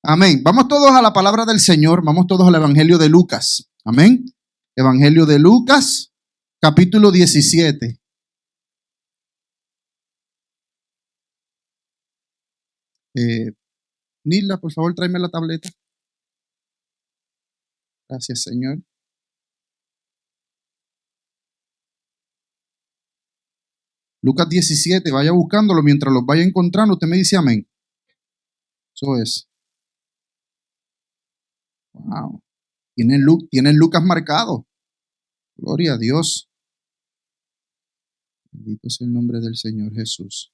Amén. Vamos todos a la palabra del Señor. Vamos todos al Evangelio de Lucas. Amén. Evangelio de Lucas, capítulo 17. Nila, por favor, tráeme la tableta. Gracias, Señor. Lucas 17, vaya buscándolo mientras los vaya encontrando. Usted me dice amén. Eso es. Wow. Tienen Lucas marcado. Gloria a Dios. Bendito sea el nombre del Señor Jesús.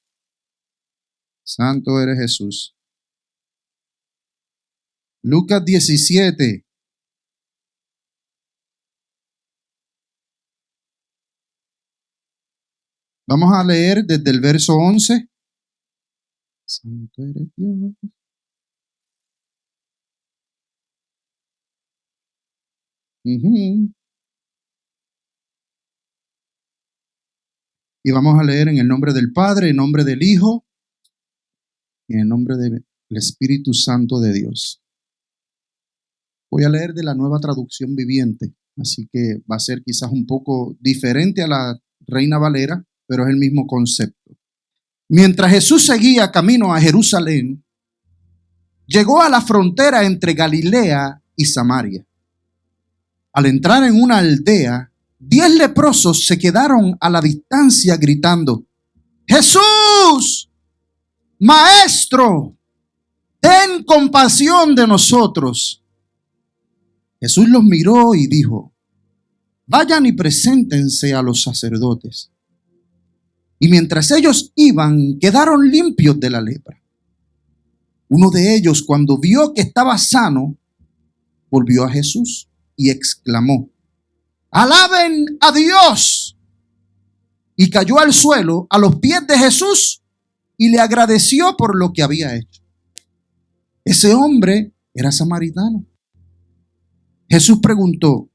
Santo eres Jesús. Lucas 17. Vamos a leer desde el verso 11. Santo eres Dios. Y vamos a leer en el nombre del Padre, en nombre del Hijo y en el nombre del Espíritu Santo de Dios. Voy a leer de la Nueva Traducción Viviente, así que va a ser quizás un poco diferente a la Reina Valera, pero es el mismo concepto. Mientras Jesús seguía camino a Jerusalén, llegó a la frontera entre Galilea y Samaria. Al entrar en una aldea, 10 leprosos se quedaron a la distancia gritando: ¡Jesús! ¡Maestro! ¡Ten compasión de nosotros! Jesús los miró y dijo: vayan y preséntense a los sacerdotes. Y mientras ellos iban, quedaron limpios de la lepra. Uno de ellos, cuando vio que estaba sano, volvió a Jesús y exclamó: ¡alaben a Dios! Y cayó al suelo a los pies de Jesús y le agradeció por lo que había hecho. Ese hombre era samaritano. Jesús preguntó: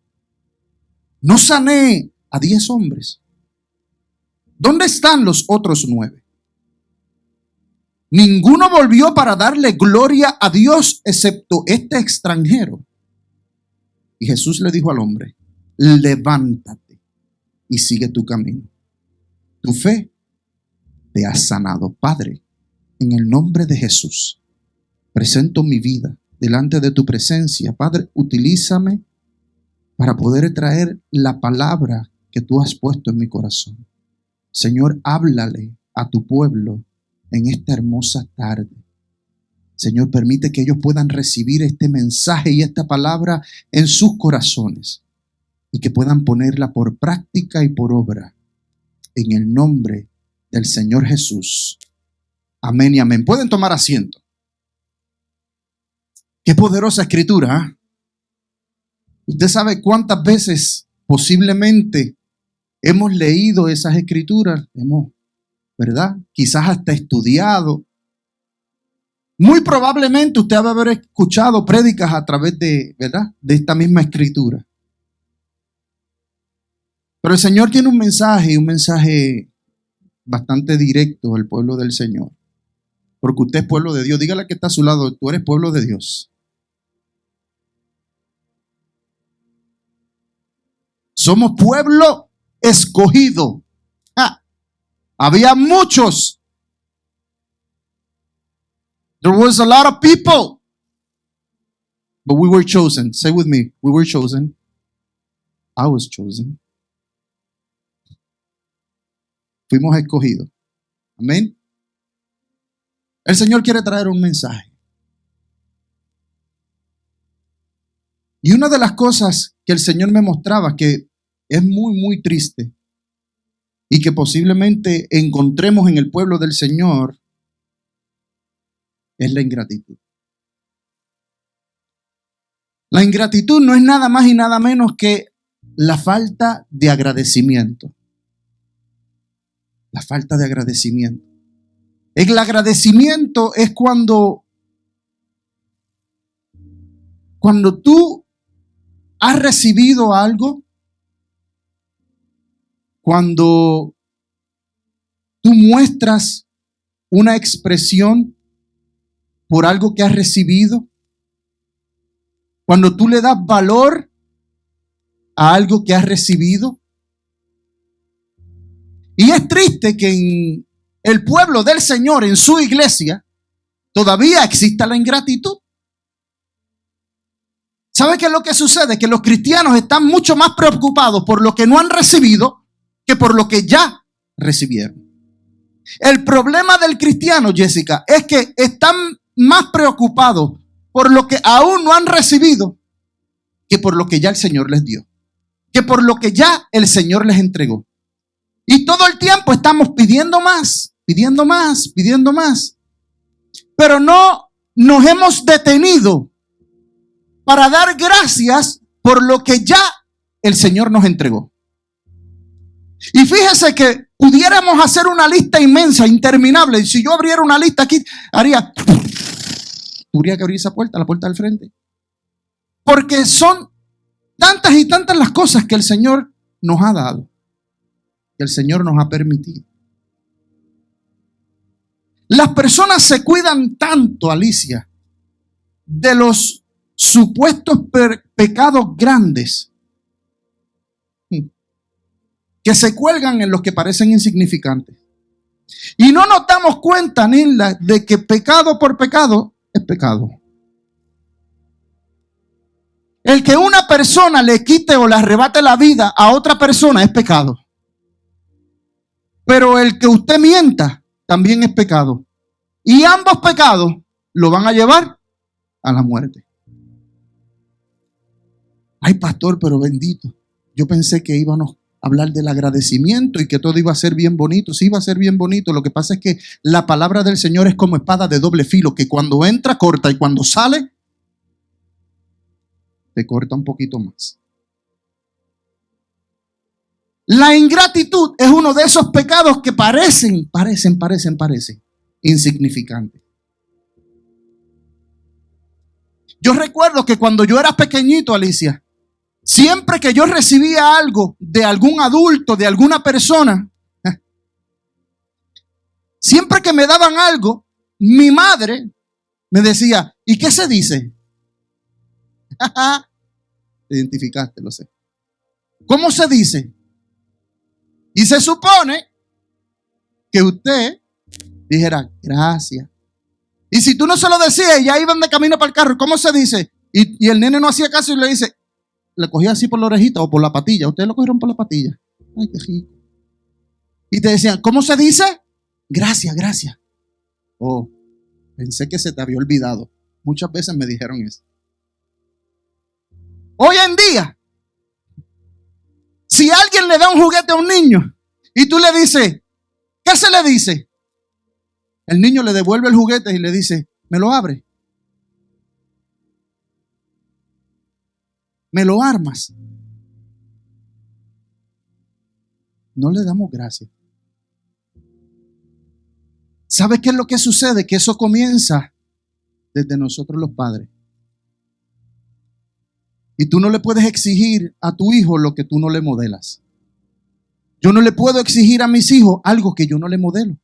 ¿no sané a 10 hombres? ¿Dónde están los otros 9? Ninguno volvió para darle gloria a Dios excepto este extranjero. Y Jesús le dijo al hombre: levántate y sigue tu camino. Tu fe te ha sanado. Padre, en el nombre de Jesús, presento mi vida delante de tu presencia. Padre, utilízame para poder traer la palabra que tú has puesto en mi corazón. Señor, háblale a tu pueblo en esta hermosa tarde. Señor, permite que ellos puedan recibir este mensaje y esta palabra en sus corazones y que puedan ponerla por práctica y por obra en el nombre del Señor Jesús. Amén y amén. Pueden tomar asiento. Qué poderosa escritura, ¿eh? Usted sabe cuántas veces posiblemente hemos leído esas escrituras, ¿verdad? Quizás hasta estudiado. Muy probablemente usted va a haber escuchado prédicas a través de, ¿verdad?, de esta misma escritura. Pero el Señor tiene un mensaje bastante directo al pueblo del Señor. Porque usted es pueblo de Dios. Dígale que está a su lado: tú eres pueblo de Dios. Somos pueblo escogido. Había muchos. There was a lot of people. But we were chosen. Say with me, we were chosen. I was chosen. Fuimos escogidos. Amén. El Señor quiere traer un mensaje. Y una de las cosas que el Señor me mostraba, que es muy, muy triste y que posiblemente encontremos en el pueblo del Señor, es la ingratitud. La ingratitud no es nada más y nada menos que la falta de agradecimiento. La falta de agradecimiento. El agradecimiento es cuando tú has recibido algo, cuando tú muestras una expresión por algo que has recibido? Cuando tú le das valor a algo que has recibido. Y es triste que en el pueblo del Señor, en su iglesia, todavía exista la ingratitud. ¿Sabe qué es lo que sucede? Que los cristianos están mucho más preocupados por lo que no han recibido que por lo que ya recibieron. El problema del cristiano, Jessica, es que están más preocupados por lo que aún no han recibido que por lo que ya el Señor les dio, que por lo que ya el Señor les entregó. Y todo el tiempo estamos pidiendo más, pidiendo más, pidiendo más. Pero no nos hemos detenido para dar gracias por lo que ya el Señor nos entregó. Y fíjese que pudiéramos hacer una lista inmensa, interminable. Y si yo abriera una lista aquí, tendría que abrir esa puerta, la puerta del frente. Porque son tantas y tantas las cosas que el Señor nos ha dado, que el Señor nos ha permitido. Las personas se cuidan tanto, Alicia, de los supuestos pecados grandes, que se cuelgan en los que parecen insignificantes. Y no nos damos cuenta, Nilda, de que pecado por pecado es pecado. El que una persona le quite o le arrebate la vida a otra persona es pecado. Pero el que usted mienta también es pecado. Y ambos pecados lo van a llevar a la muerte. Ay, pastor, pero bendito. Yo pensé que íbamos a hablar del agradecimiento y que todo iba a ser bien bonito. Sí, iba a ser bien bonito. Lo que pasa es que la palabra del Señor es como espada de doble filo, que cuando entra corta y cuando sale te corta un poquito más. La ingratitud es uno de esos pecados que parecen insignificantes. Yo recuerdo que cuando yo era pequeñito, Alicia, siempre que yo recibía algo de algún adulto, de alguna persona, siempre que me daban algo, mi madre me decía, ¿y qué se dice? Te identificaste, lo sé. ¿Cómo se dice? Y se supone que usted dijera, gracias. Y si tú no se lo decías, ya iban de camino para el carro, ¿cómo se dice? Y el nene no hacía caso y le dice, le cogía así por la orejita o por la patilla. Ustedes lo cogieron por la patilla. Ay, qué rico. Y te decían, ¿cómo se dice? Gracias, gracias. Oh, pensé que se te había olvidado. Muchas veces me dijeron eso. Hoy en día, si alguien le da un juguete a un niño y tú le dices, ¿qué se le dice? El niño le devuelve el juguete y le dice, ¿me lo abre? ¿Me lo armas? No le damos gracias. ¿Sabes qué es lo que sucede? Que eso comienza desde nosotros los padres. Y tú no le puedes exigir a tu hijo lo que tú no le modelas. Yo no le puedo exigir a mis hijos algo que yo no le modelo.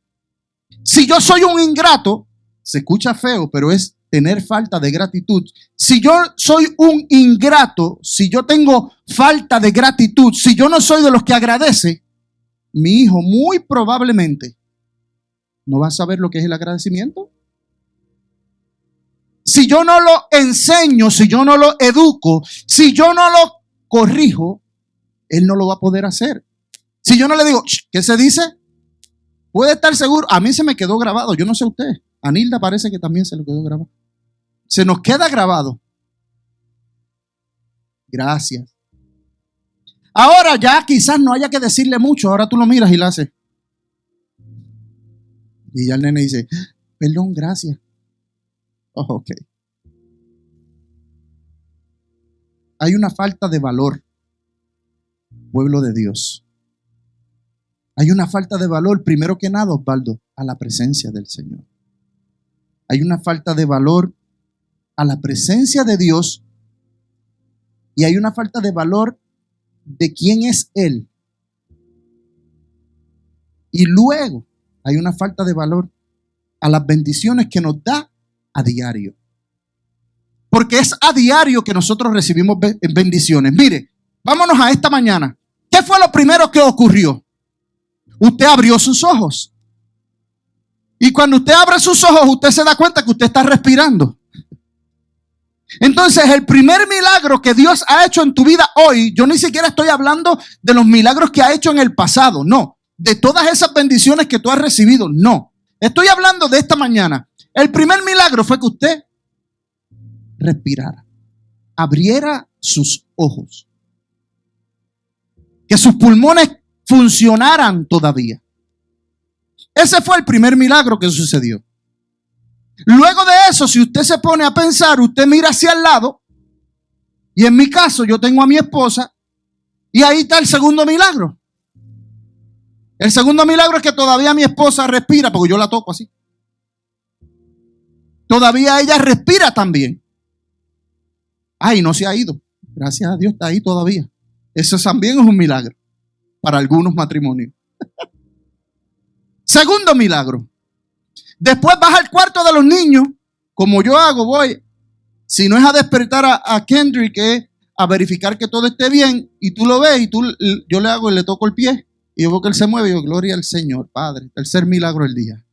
Si yo soy un ingrato, se escucha feo, pero es tener falta de gratitud. Si yo soy un ingrato, si yo tengo falta de gratitud, si yo no soy de los que agradece, mi hijo muy probablemente no va a saber lo que es el agradecimiento. Si yo no lo enseño, si yo no lo educo, si yo no lo corrijo, él no lo va a poder hacer. Si yo no le digo, ¿qué se dice? Puede estar seguro, a mí se me quedó grabado, yo no sé usted, a Nilda parece que también se le quedó grabado. Se nos queda grabado. Gracias. Ahora ya quizás no haya que decirle mucho, ahora tú lo miras y lo haces. Y ya el nene dice, perdón, gracias. Oh, ok. Hay una falta de valor, pueblo de Dios. Hay una falta de valor, primero que nada, Osvaldo, a la presencia del Señor. Hay una falta de valor a la presencia de Dios y hay una falta de valor de quién es Él. Y luego hay una falta de valor a las bendiciones que nos da a diario. Porque es a diario que nosotros recibimos bendiciones. Mire, vámonos a esta mañana. ¿Qué fue lo primero que ocurrió? Usted abrió sus ojos. Y cuando usted abre sus ojos, usted se da cuenta que usted está respirando. Entonces, el primer milagro que Dios ha hecho en tu vida hoy, yo ni siquiera estoy hablando de los milagros que ha hecho en el pasado, no. De todas esas bendiciones que tú has recibido, no. Estoy hablando de esta mañana. El primer milagro fue que usted respirara, abriera sus ojos, que sus pulmones funcionaran todavía. Ese fue el primer milagro que sucedió. Luego de eso, si usted se pone a pensar, usted mira hacia el lado, y en mi caso yo tengo a mi esposa, y ahí está el segundo milagro. El segundo milagro es que todavía mi esposa respira, porque yo la toco así. Todavía ella respira también. Ay, no se ha ido. Gracias a Dios está ahí todavía. Eso también es un milagro para algunos matrimonios. Segundo milagro. Después vas al cuarto de los niños, como yo hago, voy. Si no es a despertar a Kendrick, es a verificar que todo esté bien, y tú lo ves, y yo le hago y le toco el pie, y yo veo que él se mueve, y yo, gloria al Señor, Padre. Tercer milagro del día.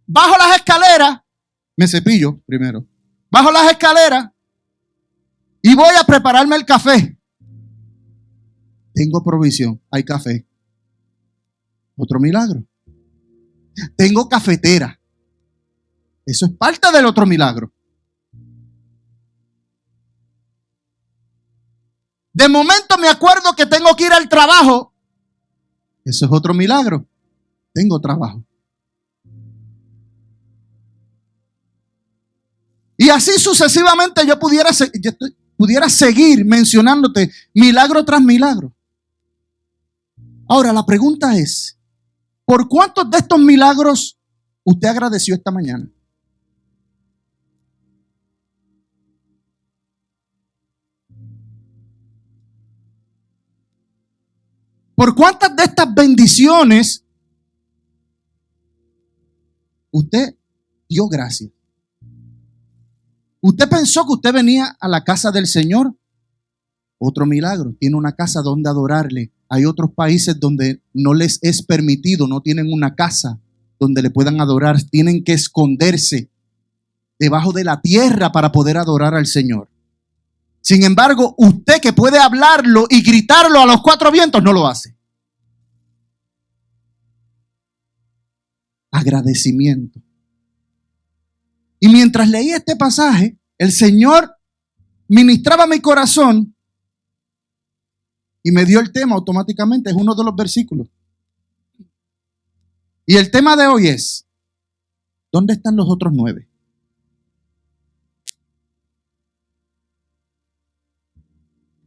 Bajo las escaleras, me cepillo primero. Bajo las escaleras y voy a prepararme el café. Tengo provisión, hay café. Otro milagro. Tengo cafetera. Eso es parte del otro milagro. De momento me acuerdo que tengo que ir al trabajo. Eso es otro milagro. Tengo trabajo. Y así sucesivamente yo pudiera seguir mencionándote milagro tras milagro. Ahora la pregunta es, ¿por cuántos de estos milagros usted agradeció esta mañana? ¿Por cuántas de estas bendiciones usted dio gracias? ¿Usted pensó que usted venía a la casa del Señor? Otro milagro. Tiene una casa donde adorarle. Hay otros países donde no les es permitido, no tienen una casa donde le puedan adorar. Tienen que esconderse debajo de la tierra para poder adorar al Señor. Sin embargo, usted que puede hablarlo y gritarlo a los cuatro vientos, no lo hace. Agradecimiento. Y mientras leía este pasaje, el Señor ministraba mi corazón y me dio el tema automáticamente. Es uno de los versículos. Y el tema de hoy es, ¿dónde están los otros 9?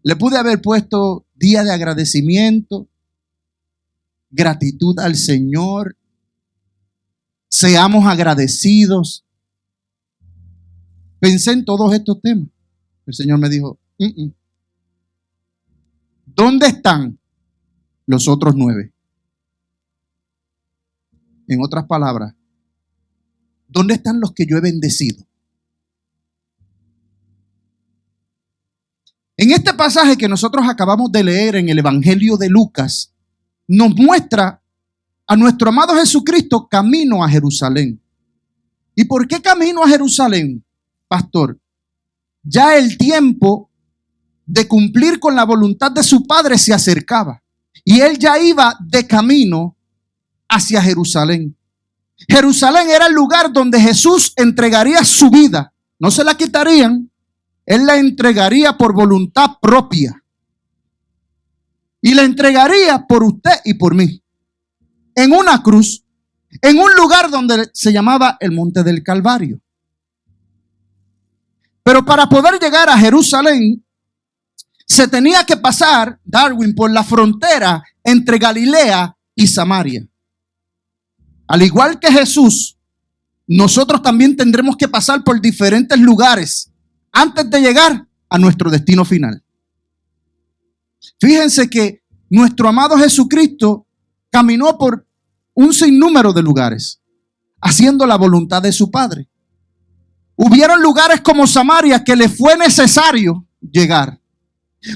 Le pude haber puesto día de agradecimiento, gratitud al Señor, seamos agradecidos. Pensé en todos estos temas. El Señor me dijo, ¿dónde están los otros 9? En otras palabras, ¿dónde están los que yo he bendecido? En este pasaje que nosotros acabamos de leer en el Evangelio de Lucas, nos muestra a nuestro amado Jesucristo camino a Jerusalén. ¿Y por qué camino a Jerusalén, pastor? Ya el tiempo de cumplir con la voluntad de su Padre se acercaba y él ya iba de camino hacia Jerusalén. Jerusalén era el lugar donde Jesús entregaría su vida. No se la quitarían, él la entregaría por voluntad propia y la entregaría por usted y por mí en una cruz, en un lugar donde se llamaba el Monte del Calvario. Pero para poder llegar a Jerusalén, se tenía que pasar, Darwin, por la frontera entre Galilea y Samaria. Al igual que Jesús, nosotros también tendremos que pasar por diferentes lugares antes de llegar a nuestro destino final. Fíjense que nuestro amado Jesucristo caminó por un sinnúmero de lugares. haciendo la voluntad de su Padre. Hubieron lugares como Samaria que le fue necesario llegar.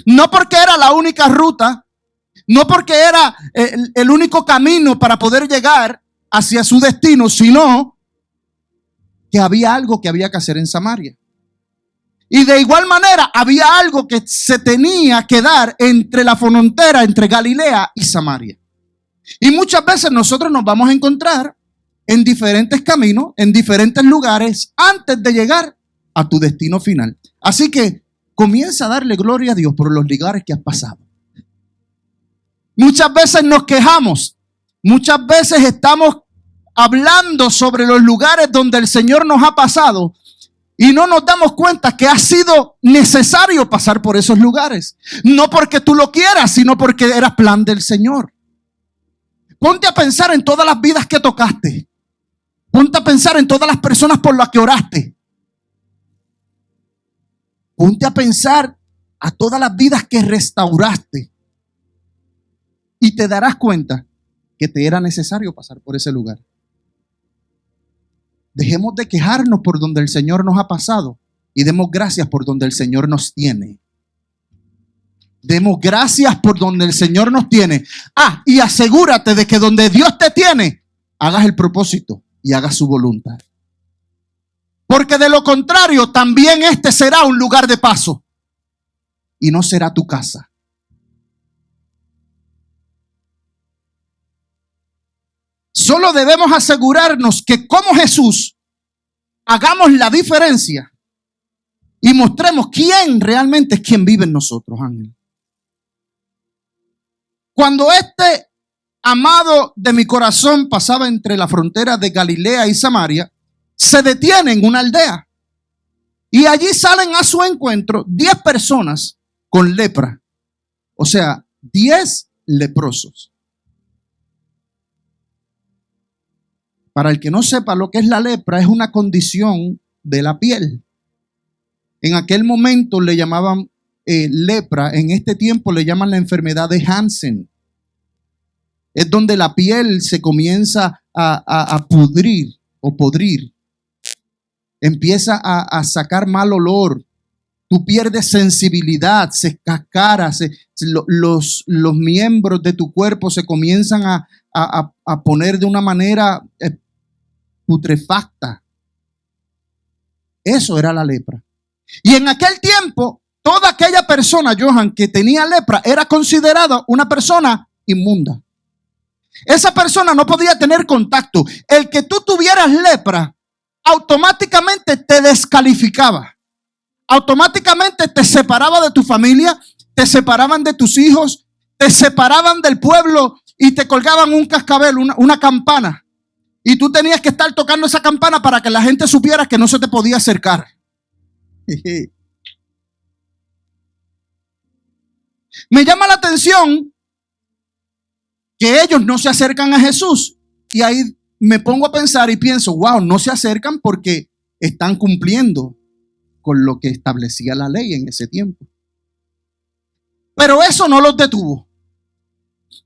No porque era la única ruta, no porque era el único camino para poder llegar hacia su destino, sino que había algo que había que hacer en Samaria. Y de igual manera había algo que se tenía que dar entre la frontera entre Galilea y Samaria. Y muchas veces nosotros nos vamos a encontrar en diferentes caminos, en diferentes lugares, antes de llegar a tu destino final. Así que comienza a darle gloria a Dios por los lugares que has pasado. Muchas veces nos quejamos, muchas veces estamos hablando sobre los lugares donde el Señor nos ha pasado y no nos damos cuenta que ha sido necesario pasar por esos lugares. No porque tú lo quieras, sino porque era plan del Señor. Ponte a pensar en todas las vidas que tocaste. Ponte a pensar en todas las personas por las que oraste. Ponte a pensar a todas las vidas que restauraste. Y te darás cuenta que te era necesario pasar por ese lugar. Dejemos de quejarnos por donde el Señor nos ha pasado y demos gracias por donde el Señor nos tiene. Demos gracias por donde el Señor nos tiene. Y asegúrate de que donde Dios te tiene, hagas el propósito y hagas su voluntad. Porque de lo contrario, también este será un lugar de paso y no será tu casa. Solo debemos asegurarnos que como Jesús hagamos la diferencia y mostremos quién realmente es quien vive en nosotros, Ángel. Cuando este amado de mi corazón pasaba entre la frontera de Galilea y Samaria, se detiene en una aldea y allí salen a su encuentro 10 personas con lepra, o sea, 10 leprosos. Para el que no sepa lo que es la lepra, es una condición de la piel. En aquel momento le llamaban lepra, en este tiempo le llaman la enfermedad de Hansen. Es donde la piel se comienza a pudrir o podrir. Empieza a sacar mal olor. Tú pierdes sensibilidad, se cascara, los miembros de tu cuerpo se comienzan a poner de una manera putrefacta. Eso era la lepra. Y en aquel tiempo, toda aquella persona, Johan, que tenía lepra, era considerada una persona inmunda. Esa persona no podía tener contacto. El que tú tuvieras lepra, automáticamente te descalificaba. Automáticamente te separaba de tu familia, te separaban de tus hijos, te separaban del pueblo y te colgaban un cascabel, una campana. Y tú tenías que estar tocando esa campana para que la gente supiera que no se te podía acercar. Me llama la atención que ellos no se acercan a Jesús. Y ahí me pongo a pensar y pienso, wow, no se acercan porque están cumpliendo con lo que establecía la ley en ese tiempo. Pero eso no los detuvo.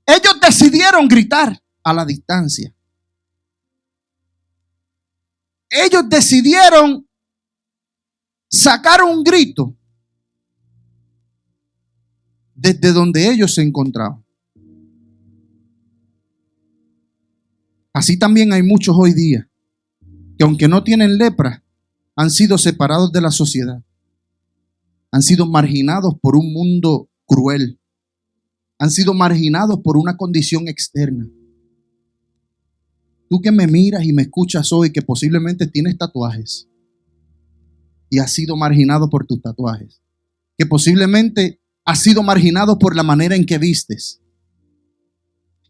Ellos decidieron gritar a la distancia. Ellos decidieron sacar un grito desde donde ellos se encontraban. Así también hay muchos hoy día que aunque no tienen lepra, han sido separados de la sociedad. Han sido marginados por un mundo cruel. Han sido marginados por una condición externa. Tú que me miras y me escuchas hoy, que posiblemente tienes tatuajes y has sido marginado por tus tatuajes, que posiblemente has sido marginado por la manera en que vistes,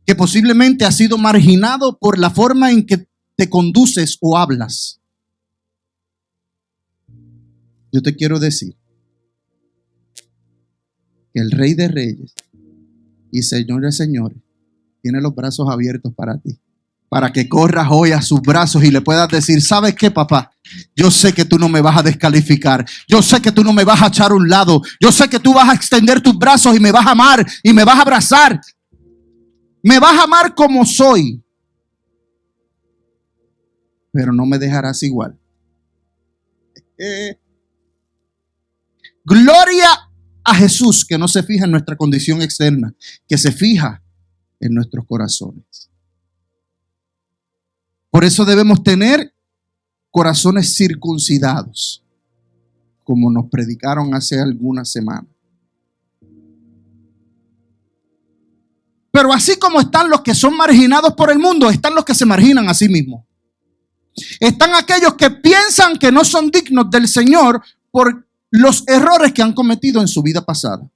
que posiblemente has sido marginado por la forma en que te conduces o hablas. Yo te quiero decir que el Rey de Reyes y Señor de Señores tiene los brazos abiertos para ti, para que corras hoy a sus brazos y le puedas decir, ¿sabes qué, papá? Yo sé que tú no me vas a descalificar. Yo sé que tú no me vas a echar a un lado. Yo sé que tú vas a extender tus brazos y me vas a amar y me vas a abrazar. Me vas a amar como soy. pero no me dejarás igual. Gloria a Jesús, que no se fija en nuestra condición externa, que se fija en nuestros corazones. Por eso debemos tener corazones circuncidados, como nos predicaron hace algunas semanas. Pero así como están los que son marginados por el mundo, están los que se marginan a sí mismos. Están aquellos que piensan que no son dignos del Señor por los errores que han cometido en su vida pasada.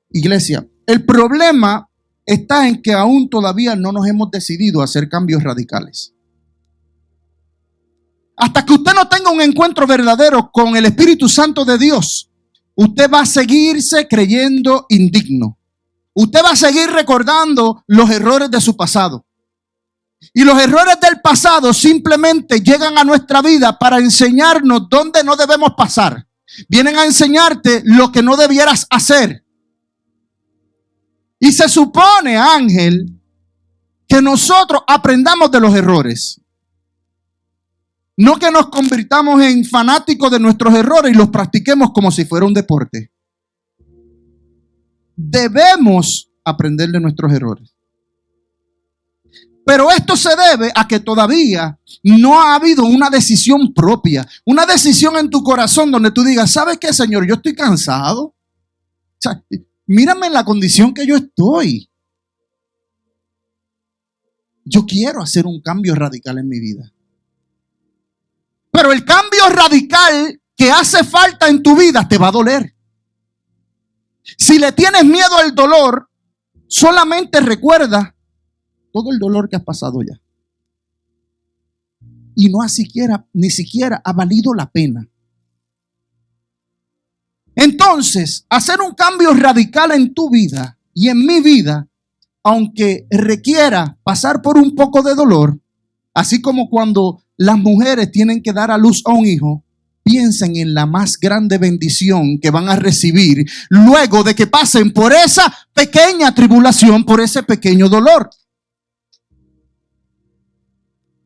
Iglesia, el problema está en que aún todavía no nos hemos decidido a hacer cambios radicales. Hasta que usted no tenga un encuentro verdadero con el Espíritu Santo de Dios, usted va a seguirse creyendo indigno. Usted va a seguir recordando los errores de su pasado. Y los errores del pasado simplemente llegan a nuestra vida para enseñarnos dónde no debemos pasar. Vienen a enseñarte lo que no debieras hacer. Y se supone, Ángel, que nosotros aprendamos de los errores. No que nos convirtamos en fanáticos de nuestros errores y los practiquemos como si fuera un deporte. Debemos aprender de nuestros errores. Pero esto se debe a que todavía no ha habido una decisión propia, una decisión en tu corazón donde tú digas, ¿sabes qué, Señor? Yo estoy cansado. O sea, mírame en la condición que yo estoy. Yo quiero hacer un cambio radical en mi vida. Pero el cambio radical que hace falta en tu vida te va a doler. Si le tienes miedo al dolor, solamente recuerda todo el dolor que has pasado ya. Y no ni siquiera ha valido la pena. Entonces, hacer un cambio radical en tu vida y en mi vida, aunque requiera pasar por un poco de dolor, así como cuando las mujeres tienen que dar a luz a un hijo, piensen en la más grande bendición que van a recibir luego de que pasen por esa pequeña tribulación, por ese pequeño dolor.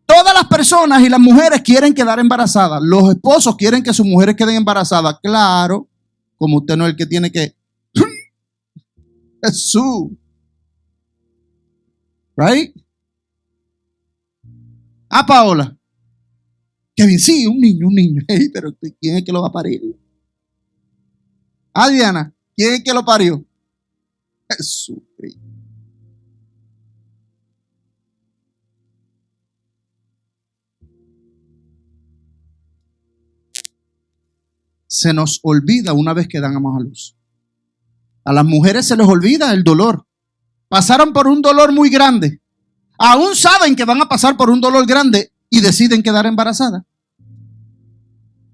Todas las personas y las mujeres quieren quedar embarazadas. Los esposos quieren que sus mujeres queden embarazadas. Claro, como usted no es el que tiene que... Jesús. Right? Ah, Paola. Kevin, sí, un niño. Hey, pero ¿quién es que lo va a parir? Ah, Diana, ¿quién es que lo parió? Jesús. Se nos olvida una vez que damos a luz. A las mujeres se les olvida el dolor. Pasaron por un dolor muy grande. Aún saben que van a pasar por un dolor grande y deciden quedar embarazadas.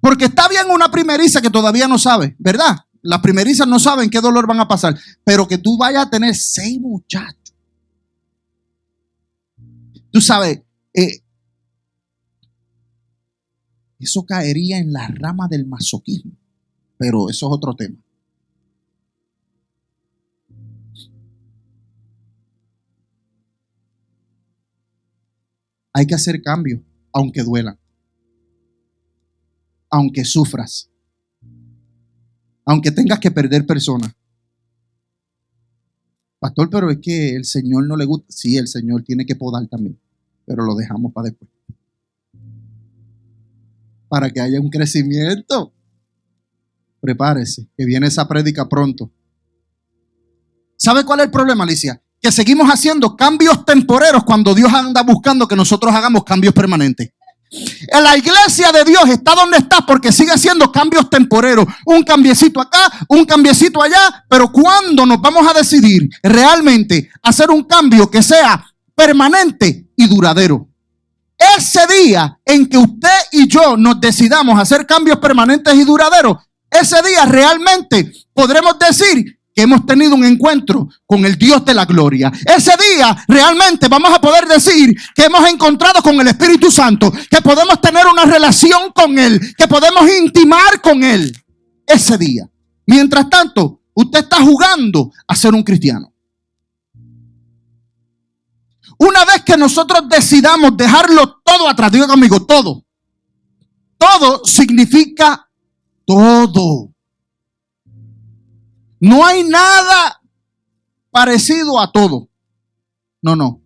Porque está bien una primeriza que todavía no sabe, ¿verdad? Las primerizas no saben qué dolor van a pasar. Pero que tú vayas a tener 6 muchachos. Tú sabes, eso caería en la rama del masoquismo. Pero eso es otro tema. Hay que hacer cambios, aunque duelan. Aunque sufras. Aunque tengas que perder personas. Pastor, pero es que el Señor no le gusta. Sí, el Señor tiene que podar también. Pero lo dejamos para después. Para que haya un crecimiento. Prepárese, que viene esa prédica pronto. ¿Sabe cuál es el problema, Alicia? Que seguimos haciendo cambios temporeros cuando Dios anda buscando que nosotros hagamos cambios permanentes. En la iglesia de Dios está donde está porque sigue haciendo cambios temporeros. Un cambiecito acá, un cambiecito allá. Pero ¿cuándo nos vamos a decidir realmente hacer un cambio que sea permanente y duradero? Ese día en que usted y yo nos decidamos hacer cambios permanentes y duraderos, ese día realmente podremos decir que hemos tenido un encuentro con el Dios de la gloria. Ese día realmente vamos a poder decir que hemos encontrado con el Espíritu Santo, que podemos tener una relación con Él, que podemos intimar con Él. Ese día. Mientras tanto, usted está jugando a ser un cristiano. Una vez que nosotros decidamos dejarlo todo atrás, diga conmigo, todo. Todo significa todo. No hay nada parecido a todo. No.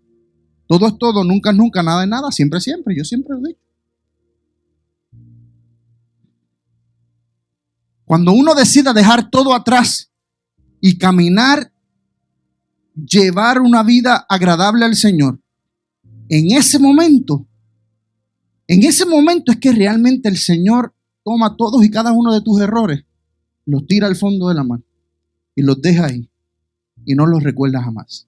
Todo es todo, nunca es nunca, nada es nada, siempre es siempre. Yo siempre lo digo. Cuando uno decida dejar todo atrás y caminar, llevar una vida agradable al Señor, en ese momento es que realmente el Señor toma todos y cada uno de tus errores, los tira al fondo de la mar y los deja ahí y no los recuerda jamás.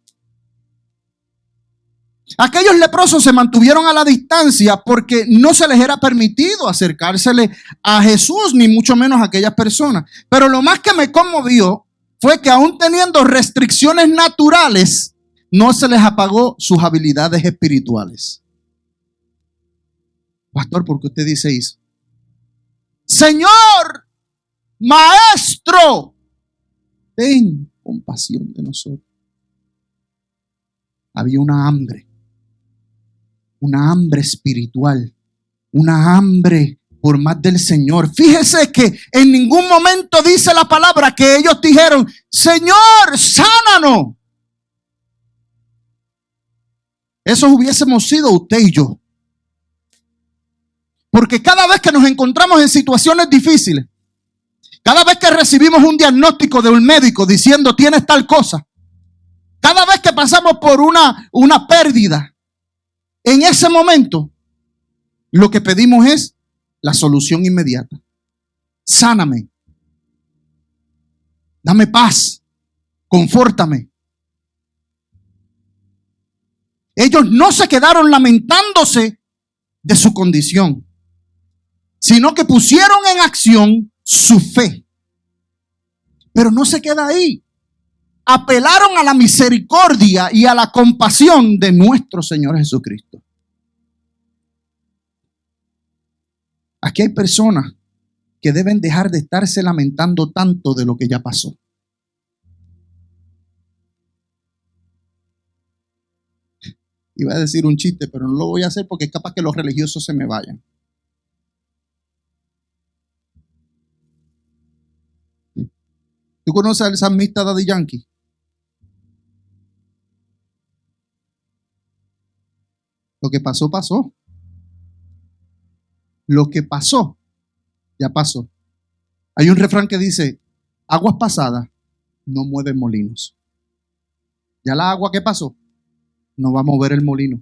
Aquellos leprosos se mantuvieron a la distancia porque no se les era permitido acercársele a Jesús, ni mucho menos a aquellas personas. Pero lo más que me conmovió fue que aún teniendo restricciones naturales, no se les apagó sus habilidades espirituales. Pastor, ¿por qué usted dice eso? Señor, Maestro, ten compasión de nosotros. Había una hambre espiritual, una hambre por más del Señor. Fíjese que en ningún momento dice la palabra que ellos dijeron, Señor, sánanos. Esos hubiésemos sido usted y yo. Porque cada vez que nos encontramos en situaciones difíciles, cada vez que recibimos un diagnóstico de un médico diciendo tienes tal cosa, cada vez que pasamos por una pérdida, en ese momento lo que pedimos es la solución inmediata. Sáname, dame paz, confórtame. Ellos no se quedaron lamentándose de su condición, sino que pusieron en acción su fe. Pero no se queda ahí. Apelaron a la misericordia y a la compasión de nuestro Señor Jesucristo. Aquí hay personas que deben dejar de estarse lamentando tanto de lo que ya pasó. Iba a decir un chiste, pero no lo voy a hacer porque es capaz que los religiosos se me vayan. ¿Tú conoces al salmista Daddy Yankee? Lo que pasó, pasó. Lo que pasó, ya pasó. Hay un refrán que dice, aguas pasadas no mueven molinos. Ya la agua que pasó no va a mover el molino.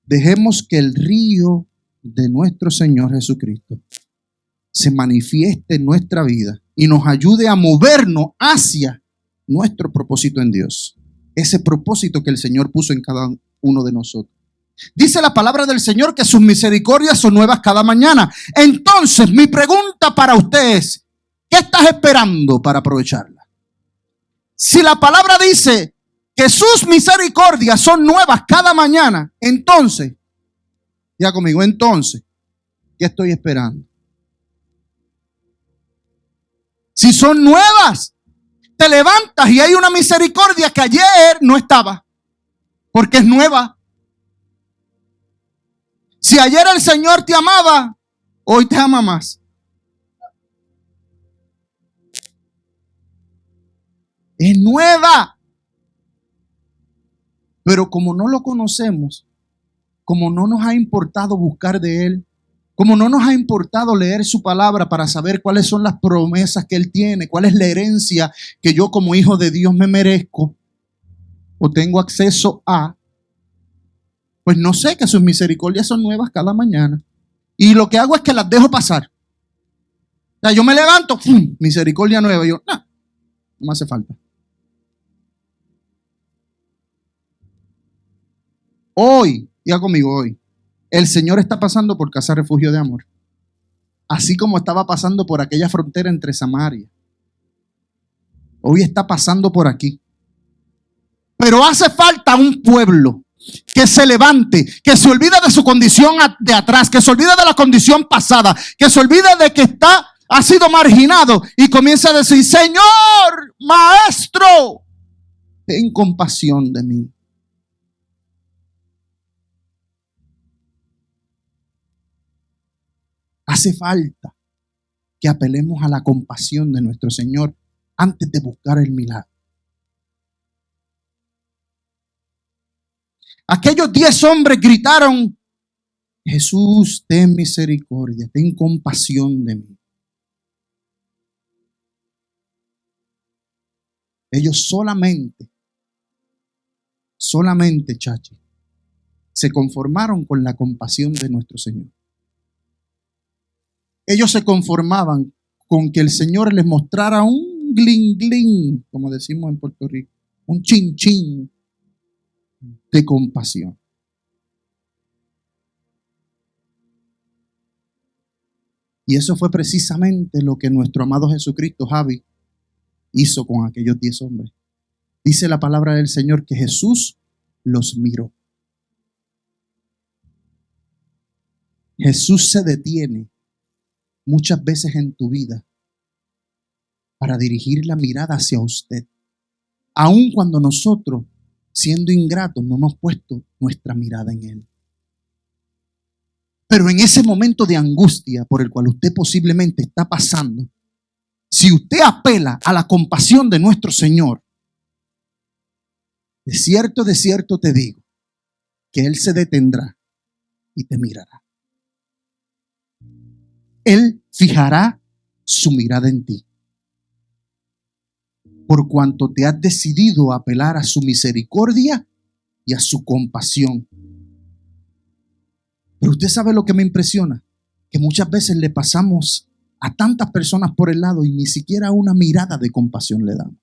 Dejemos que el río de nuestro Señor Jesucristo se manifieste en nuestra vida y nos ayude a movernos hacia nuestro propósito en Dios. Ese propósito que el Señor puso en cada uno de nosotros. Dice la palabra del Señor que sus misericordias son nuevas cada mañana. Entonces, mi pregunta para usted es, ¿qué estás esperando para aprovecharla? Si la palabra dice que sus misericordias son nuevas cada mañana, entonces, ya conmigo, entonces, ¿qué estoy esperando? Si son nuevas, te levantas y hay una misericordia que ayer no estaba, porque es nueva. Si ayer el Señor te amaba, hoy te ama más. Es nueva. Pero como no lo conocemos, como no nos ha importado buscar de Él, como no nos ha importado leer su palabra para saber cuáles son las promesas que Él tiene, cuál es la herencia que yo como hijo de Dios me merezco o tengo acceso a, pues no sé que sus misericordias son nuevas cada mañana. Y lo que hago es que las dejo pasar. O sea, yo me levanto, ¡pum!, misericordia nueva. Y yo, no me hace falta. Hoy, diga conmigo hoy, el Señor está pasando por Casa Refugio de Amor. Así como estaba pasando por aquella frontera entre Samaria. Hoy está pasando por aquí. Pero hace falta un pueblo que se levante, que se olvide de su condición de atrás, que se olvide de la condición pasada, que se olvide de que ha sido marginado y comienza a decir, Señor, Maestro, ten compasión de mí. Hace falta que apelemos a la compasión de nuestro Señor antes de buscar el milagro. Aquellos 10 hombres gritaron: Jesús, ten misericordia, ten compasión de mí. Ellos solamente, chachi, se conformaron con la compasión de nuestro Señor. Ellos se conformaban con que el Señor les mostrara un glin glin, como decimos en Puerto Rico, un chin chin de compasión. Y eso fue precisamente lo que nuestro amado Jesucristo, Javi, hizo con aquellos 10 hombres. Dice la palabra del Señor que Jesús los miró. Jesús se detiene muchas veces en tu vida para dirigir la mirada hacia usted, aun cuando nosotros, siendo ingratos, no hemos puesto nuestra mirada en Él. Pero en ese momento de angustia por el cual usted posiblemente está pasando, si usted apela a la compasión de nuestro Señor, de cierto te digo que Él se detendrá y te mirará. Él fijará su mirada en ti, por cuanto te has decidido apelar a su misericordia y a su compasión. Pero usted sabe lo que me impresiona, que muchas veces le pasamos a tantas personas por el lado y ni siquiera una mirada de compasión le damos.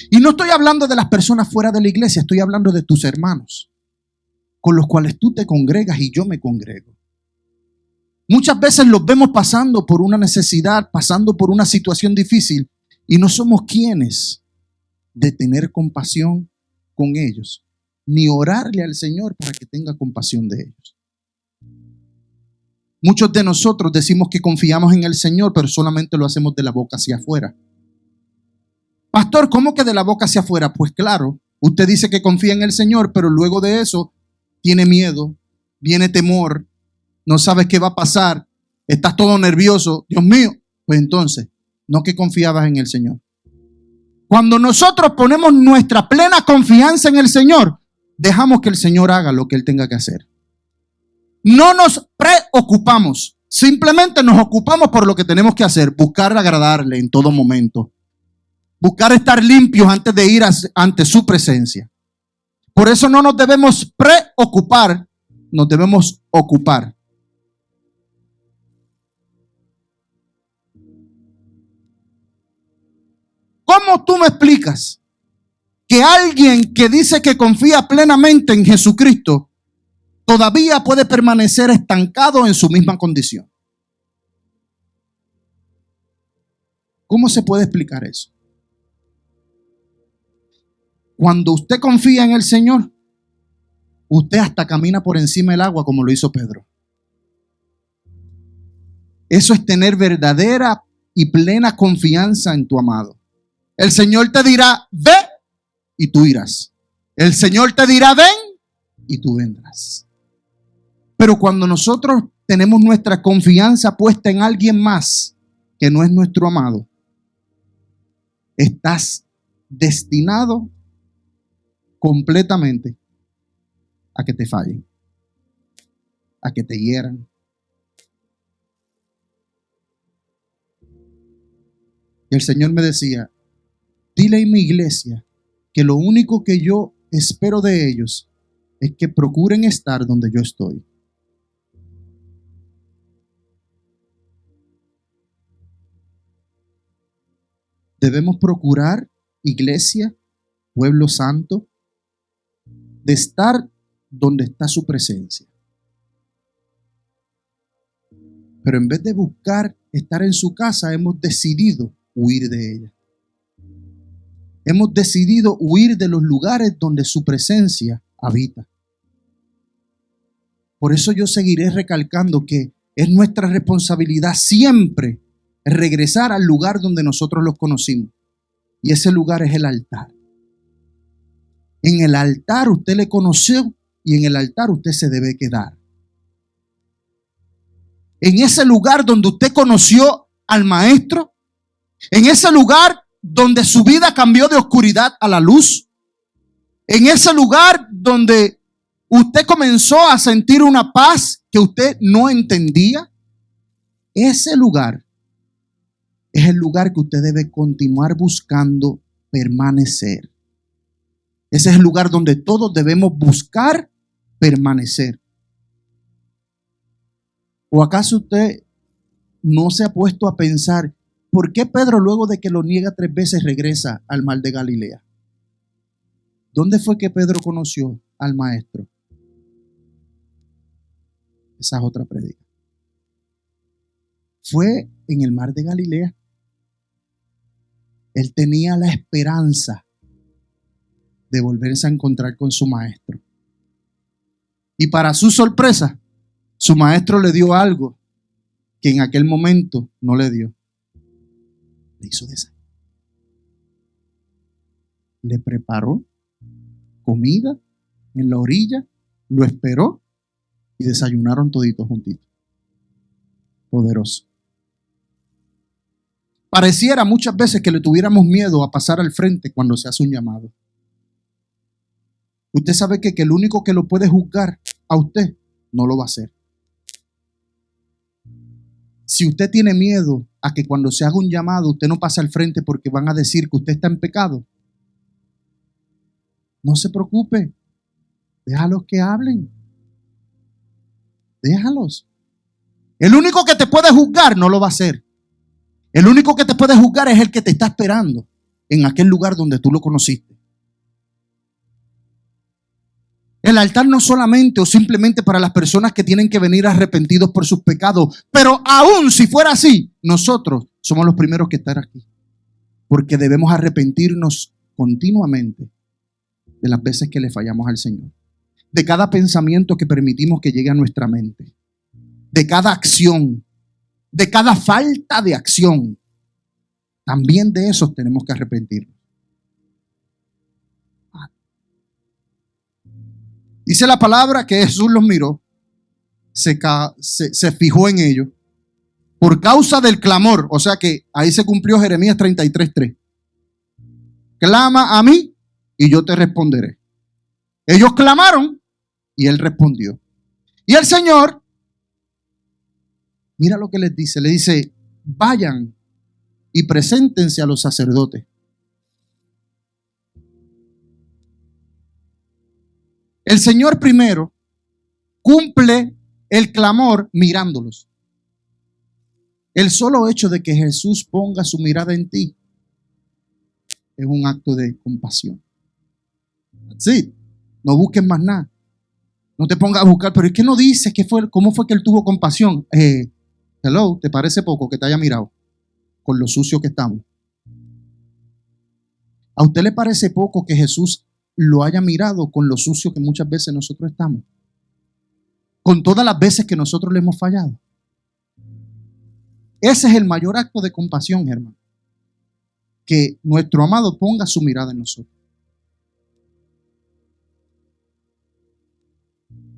Y no estoy hablando de las personas fuera de la iglesia, estoy hablando de tus hermanos, con los cuales tú te congregas y yo me congrego. Muchas veces los vemos pasando por una necesidad, pasando por una situación difícil, y no somos quienes de tener compasión con ellos, ni orarle al Señor para que tenga compasión de ellos. Muchos de nosotros decimos que confiamos en el Señor, pero solamente lo hacemos de la boca hacia afuera. Pastor, ¿cómo que de la boca hacia afuera? Pues claro, usted dice que confía en el Señor, pero luego de eso tiene miedo, viene temor, no sabes qué va a pasar, estás todo nervioso. Dios mío, pues entonces, no que confiabas en el Señor. Cuando nosotros ponemos nuestra plena confianza en el Señor, dejamos que el Señor haga lo que Él tenga que hacer. No nos preocupamos, simplemente nos ocupamos por lo que tenemos que hacer, buscar agradarle en todo momento, buscar estar limpios antes de ir ante su presencia. Por eso no nos debemos preocupar, nos debemos ocupar. ¿Cómo tú me explicas que alguien que dice que confía plenamente en Jesucristo todavía puede permanecer estancado en su misma condición? ¿Cómo se puede explicar eso? Cuando usted confía en el Señor, usted hasta camina por encima del agua como lo hizo Pedro. Eso es tener verdadera y plena confianza en tu amado. El Señor te dirá, ve, y tú irás. El Señor te dirá, ven, y tú vendrás. Pero cuando nosotros tenemos nuestra confianza puesta en alguien más que no es nuestro amado, estás destinado completamente a que te fallen, a que te hieran. Y el Señor me decía, dile a mi iglesia que lo único que yo espero de ellos es que procuren estar donde yo estoy. Debemos procurar, iglesia, pueblo santo, de estar donde está su presencia. Pero en vez de buscar estar en su casa, hemos decidido huir de ella. Hemos decidido huir de los lugares donde su presencia habita. Por eso yo seguiré recalcando que es nuestra responsabilidad siempre regresar al lugar donde nosotros los conocimos. Y ese lugar es el altar. En el altar usted le conoció y en el altar usted se debe quedar. En ese lugar donde usted conoció al Maestro, en ese lugar donde su vida cambió de oscuridad a la luz, en ese lugar donde usted comenzó a sentir una paz que usted no entendía, ese lugar es el lugar que usted debe continuar buscando permanecer. Ese es el lugar donde todos debemos buscar permanecer. ¿O acaso usted no se ha puesto a pensar por qué Pedro, luego de que lo niega 3 veces, regresa al mar de Galilea? ¿Dónde fue que Pedro conoció al Maestro? Esa es otra predica. Fue en el mar de Galilea. Él tenía la esperanza de volverse a encontrar con su Maestro. Y para su sorpresa, su Maestro le dio algo que en aquel momento no le dio. Le hizo desayuno. Le preparó comida en la orilla, lo esperó y desayunaron toditos juntitos. Poderoso. Pareciera muchas veces que le tuviéramos miedo a pasar al frente cuando se hace un llamado. Usted sabe que el único que lo puede juzgar a usted no lo va a hacer. Si usted tiene miedo a que cuando se haga un llamado usted no pase al frente porque van a decir que usted está en pecado, no se preocupe. Déjalos que hablen. Déjalos. El único que te puede juzgar no lo va a hacer. El único que te puede juzgar es el que te está esperando en aquel lugar donde tú lo conociste. El altar no solamente o simplemente para las personas que tienen que venir arrepentidos por sus pecados, pero aún si fuera así, nosotros somos los primeros que estar aquí, porque debemos arrepentirnos continuamente de las veces que le fallamos al Señor, de cada pensamiento que permitimos que llegue a nuestra mente, de cada acción, de cada falta de acción. También de esos tenemos que arrepentirnos. Dice la palabra que Jesús los miró, se fijó en ellos por causa del clamor. O sea que ahí se cumplió Jeremías 33:3. Clama a mí y yo te responderé. Ellos clamaron y Él respondió. Y el Señor, mira lo que les dice. Le dice, vayan y preséntense a los sacerdotes. El Señor primero cumple el clamor mirándolos. El solo hecho de que Jesús ponga su mirada en ti es un acto de compasión. Sí, no busques más nada. No te pongas a buscar, pero es que no dice cómo fue que Él tuvo compasión. Hello, ¿te parece poco que te haya mirado con lo sucio que estamos? ¿A usted le parece poco que Jesús lo haya mirado con lo sucio que muchas veces nosotros estamos? Con todas las veces que nosotros le hemos fallado. Ese es el mayor acto de compasión, hermano. Que nuestro amado ponga su mirada en nosotros.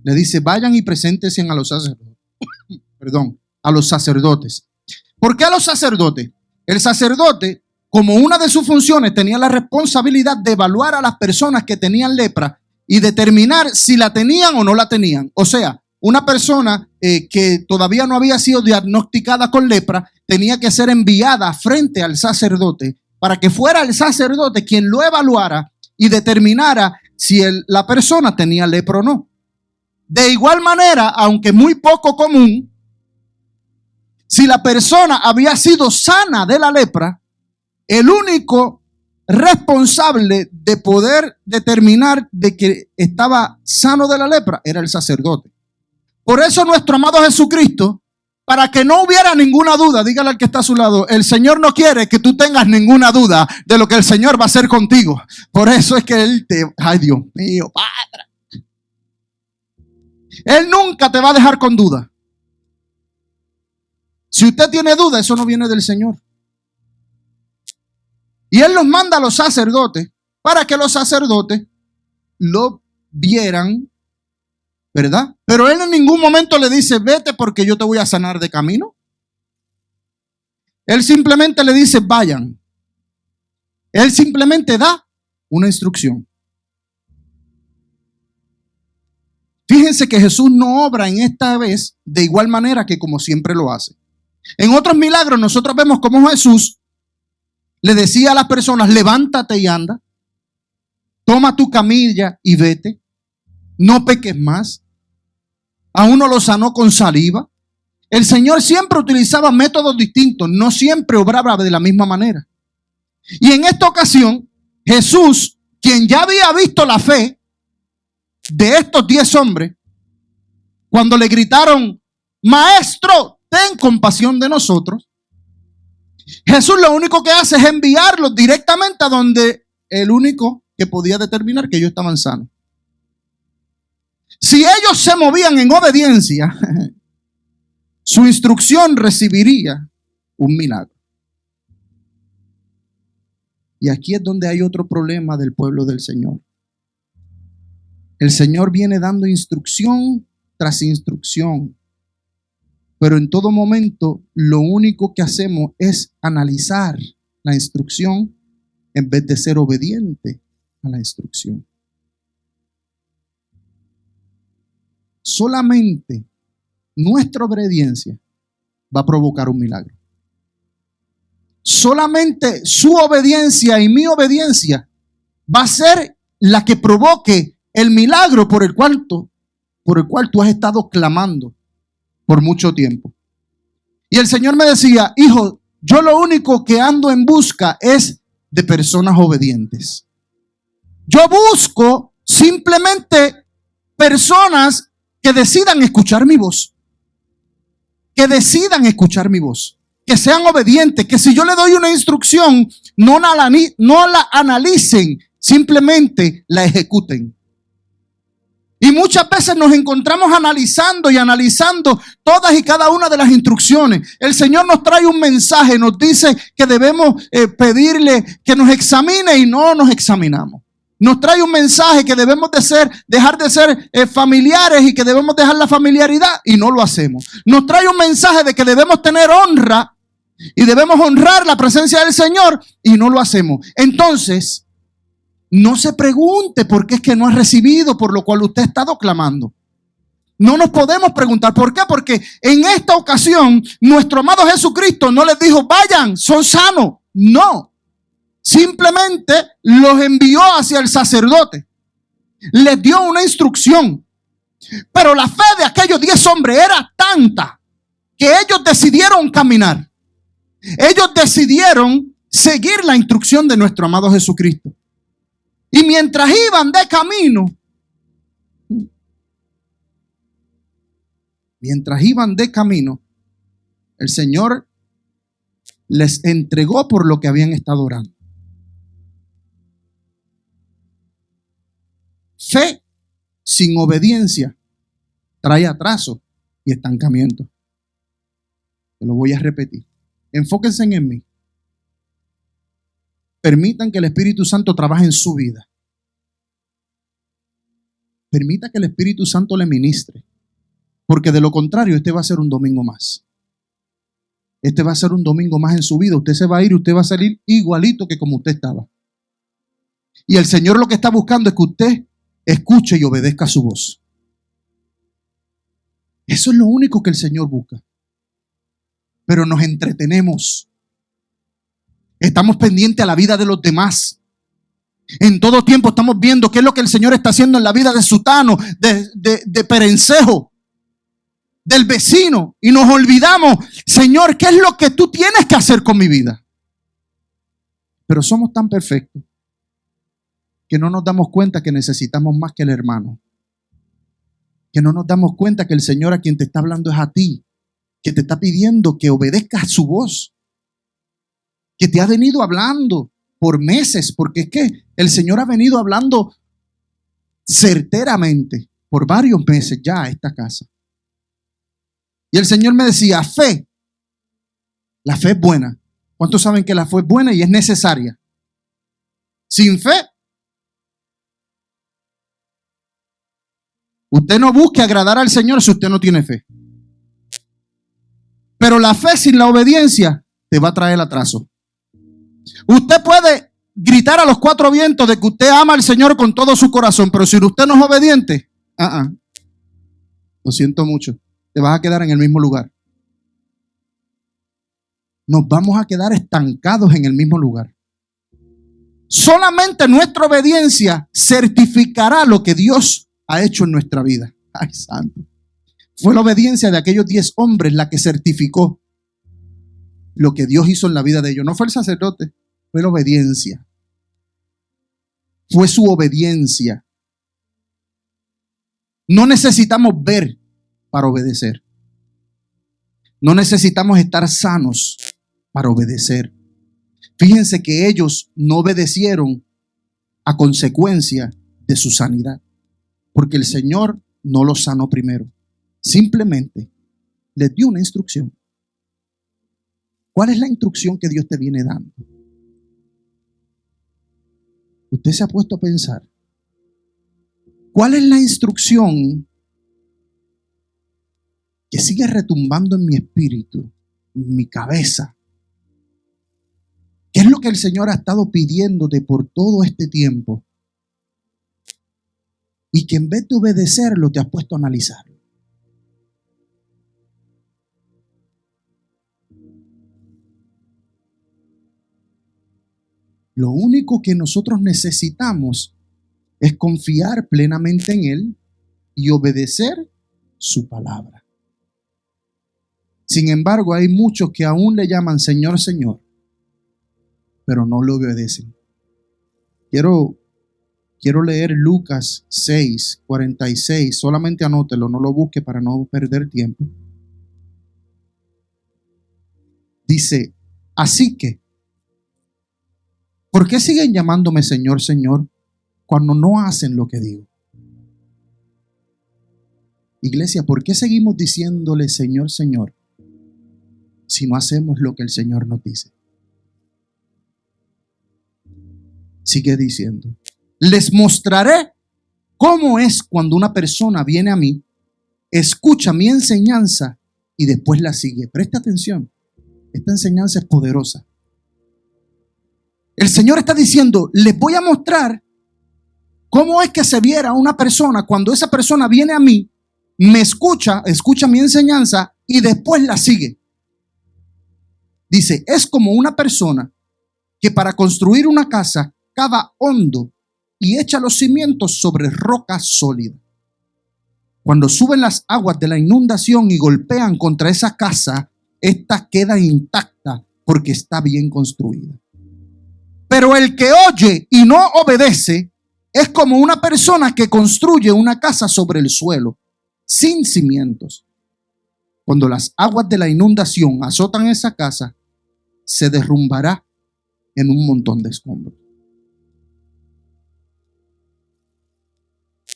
Le dice, vayan y preséntense a los sacerdotes. A los sacerdotes. ¿Por qué a los sacerdotes? El sacerdote, como una de sus funciones, tenía la responsabilidad de evaluar a las personas que tenían lepra y determinar si la tenían o no la tenían. O sea, una persona que todavía no había sido diagnosticada con lepra tenía que ser enviada frente al sacerdote para que fuera el sacerdote quien lo evaluara y determinara si la persona tenía lepra o no. De igual manera, aunque muy poco común, si la persona había sido sana de la lepra, el único responsable de poder determinar de que estaba sano de la lepra era el sacerdote. Por eso nuestro amado Jesucristo, para que no hubiera ninguna duda, dígale al que está a su lado, el Señor no quiere que tú tengas ninguna duda de lo que el Señor va a hacer contigo. Por eso es que Él ay Dios mío, Padre. Él nunca te va a dejar con duda. Si usted tiene duda, eso no viene del Señor. Y Él los manda a los sacerdotes para que los sacerdotes lo vieran, ¿verdad? Pero él en ningún momento le dice, vete porque yo te voy a sanar de camino. Él simplemente le dice, vayan. Él simplemente da una instrucción. Fíjense que Jesús no obra en esta vez de igual manera que como siempre lo hace. En otros milagros nosotros vemos cómo Jesús le decía a las personas, levántate y anda, toma tu camilla y vete, no peques más. A uno lo sanó con saliva. El Señor siempre utilizaba métodos distintos, no siempre obraba de la misma manera. Y en esta ocasión, Jesús, quien ya había visto la fe de estos 10 hombres, cuando le gritaron, Maestro, ten compasión de nosotros, Jesús lo único que hace es enviarlos directamente a donde el único que podía determinar que ellos estaban sanos. Si ellos se movían en obediencia, su instrucción recibiría un milagro. Y aquí es donde hay otro problema del pueblo del Señor. El Señor viene dando instrucción tras instrucción, pero en todo momento lo único que hacemos es analizar la instrucción en vez de ser obediente a la instrucción. Solamente nuestra obediencia va a provocar un milagro. Solamente su obediencia y mi obediencia va a ser la que provoque el milagro por el cual tú has estado clamando por mucho tiempo. Y el Señor me decía, hijo, yo lo único que ando en busca es de personas obedientes. Yo busco simplemente personas que decidan escuchar mi voz. Que decidan escuchar mi voz. Que sean obedientes. Que si yo le doy una instrucción, no la analicen, simplemente la ejecuten. Y muchas veces nos encontramos analizando todas y cada una de las instrucciones. El Señor nos trae un mensaje, nos dice que debemos pedirle que nos examine y no nos examinamos. Nos trae un mensaje que debemos dejar de ser familiares y que debemos dejar la familiaridad y no lo hacemos. Nos trae un mensaje de que debemos tener honra y debemos honrar la presencia del Señor y no lo hacemos. Entonces, no se pregunte por qué es que no ha recibido por lo cual usted ha estado clamando. No nos podemos preguntar por qué, porque en esta ocasión nuestro amado Jesucristo no les dijo, vayan, son sanos. No. Simplemente los envió hacia el sacerdote. Les dio una instrucción. Pero la fe de aquellos 10 hombres era tanta que ellos decidieron caminar. Ellos decidieron seguir la instrucción de nuestro amado Jesucristo. Y mientras iban de camino, el Señor les entregó por lo que habían estado orando. Fe sin obediencia trae atraso y estancamiento. Te lo voy a repetir. Enfóquense en mí. Permitan que el Espíritu Santo trabaje en su vida. Permita que el Espíritu Santo le ministre. Porque de lo contrario, este va a ser un domingo más. Este va a ser un domingo más en su vida. Usted se va a ir y usted va a salir igualito que como usted estaba. Y el Señor lo que está buscando es que usted escuche y obedezca su voz. Eso es lo único que el Señor busca. Pero nos entretenemos. Estamos pendientes a la vida de los demás. En todo tiempo estamos viendo qué es lo que el Señor está haciendo en la vida de Sutano, de Perencejo, del vecino. Y nos olvidamos, Señor, ¿qué es lo que tú tienes que hacer con mi vida? Pero somos tan perfectos que no nos damos cuenta que necesitamos más que el hermano. Que no nos damos cuenta que el Señor a quien te está hablando es a ti. Que te está pidiendo que obedezcas su voz. Que te ha venido hablando por meses, porque es que el Señor ha venido hablando certeramente por varios meses ya a esta casa. Y el Señor me decía, fe. La fe es buena. ¿Cuántos saben que la fe es buena y es necesaria? Sin fe Usted no busque agradar al Señor si usted no tiene fe. Pero la fe sin la obediencia te va a traer atraso. Usted puede gritar a los cuatro vientos de que usted ama al Señor con todo su corazón, pero si usted no es obediente, lo siento mucho, te vas a quedar en el mismo lugar. Nos vamos a quedar estancados en el mismo lugar. Solamente nuestra obediencia certificará lo que Dios ha hecho en nuestra vida. Ay, santo. Fue la obediencia de aquellos 10 hombres la que certificó lo que Dios hizo en la vida de ellos. No fue el sacerdote, fue la obediencia. Fue su obediencia. No necesitamos ver para obedecer. No necesitamos estar sanos para obedecer. Fíjense que ellos no obedecieron a consecuencia de su sanidad, porque el Señor no los sanó primero. Simplemente les dio una instrucción. ¿Cuál es la instrucción que Dios te viene dando? Usted se ha puesto a pensar, ¿cuál es la instrucción que sigue retumbando en mi espíritu, en mi cabeza? ¿Qué es lo que el Señor ha estado pidiéndote por todo este tiempo? Y que en vez de obedecerlo te has puesto a analizar. Lo único que nosotros necesitamos es confiar plenamente en Él y obedecer su palabra. Sin embargo, hay muchos que aún le llaman Señor, Señor, pero no lo obedecen. Quiero leer Lucas 6:46. Solamente anótelo, no lo busque para no perder tiempo. Dice, así que, ¿por qué siguen llamándome Señor, Señor, cuando no hacen lo que digo? Iglesia, ¿por qué seguimos diciéndole Señor, Señor, si no hacemos lo que el Señor nos dice? Sigue diciendo, les mostraré cómo es cuando una persona viene a mí, escucha mi enseñanza y después la sigue. Presta atención, esta enseñanza es poderosa. El Señor está diciendo, les voy a mostrar cómo es que se viera una persona cuando esa persona viene a mí, me escucha mi enseñanza y después la sigue. Dice, es como una persona que para construir una casa cava hondo y echa los cimientos sobre roca sólida. Cuando suben las aguas de la inundación y golpean contra esa casa, esta queda intacta porque está bien construida. Pero el que oye y no obedece es como una persona que construye una casa sobre el suelo, sin cimientos. Cuando las aguas de la inundación azotan esa casa, se derrumbará en un montón de escombros.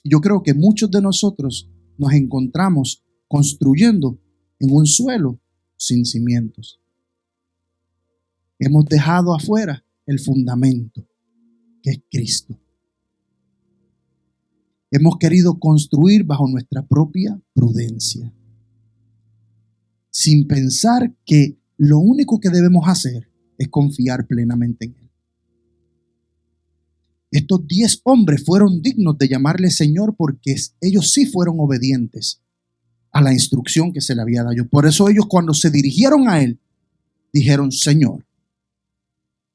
Yo creo que muchos de nosotros nos encontramos construyendo en un suelo sin cimientos. Hemos dejado afuera el fundamento, que es Cristo. Hemos querido construir bajo nuestra propia prudencia, sin pensar que lo único que debemos hacer es confiar plenamente en Él. Estos 10 hombres fueron dignos de llamarle Señor porque ellos sí fueron obedientes a la instrucción que se le había dado. Por eso ellos, cuando se dirigieron a Él, dijeron Señor,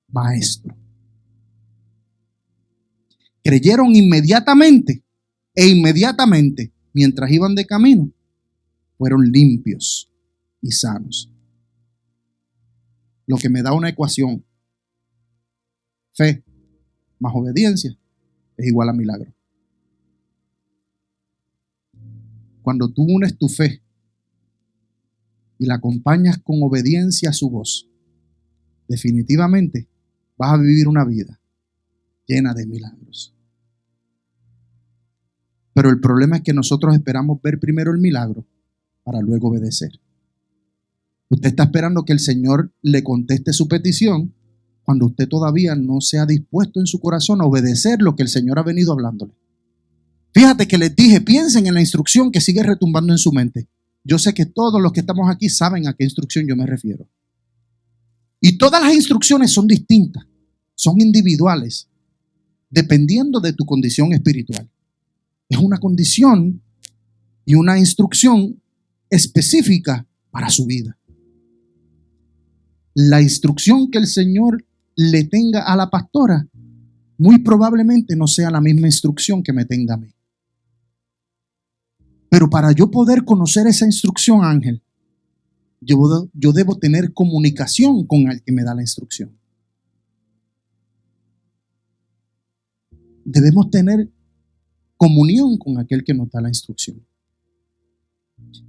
Maestro. Creyeron inmediatamente e inmediatamente, mientras iban de camino, fueron limpios y sanos. Lo que me da una ecuación: fe más obediencia es igual a milagro. Cuando tú unes tu fe y la acompañas con obediencia a su voz, definitivamente vas a vivir una vida llena de milagros. Pero el problema es que nosotros esperamos ver primero el milagro para luego obedecer. Usted está esperando que el Señor le conteste su petición cuando usted todavía no se ha dispuesto en su corazón a obedecer lo que el Señor ha venido hablándole. Fíjate que les dije, piensen en la instrucción que sigue retumbando en su mente. Yo sé que todos los que estamos aquí saben a qué instrucción yo me refiero. Y todas las instrucciones son distintas, son individuales, dependiendo de tu condición espiritual. Es una condición y una instrucción específica para su vida. La instrucción que el Señor le tenga a la pastora muy probablemente no sea la misma instrucción que me tenga a mí. Pero para yo poder conocer esa instrucción, Ángel, yo debo tener comunicación con el que me da la instrucción. Debemos tener comunión con aquel que nos da la instrucción.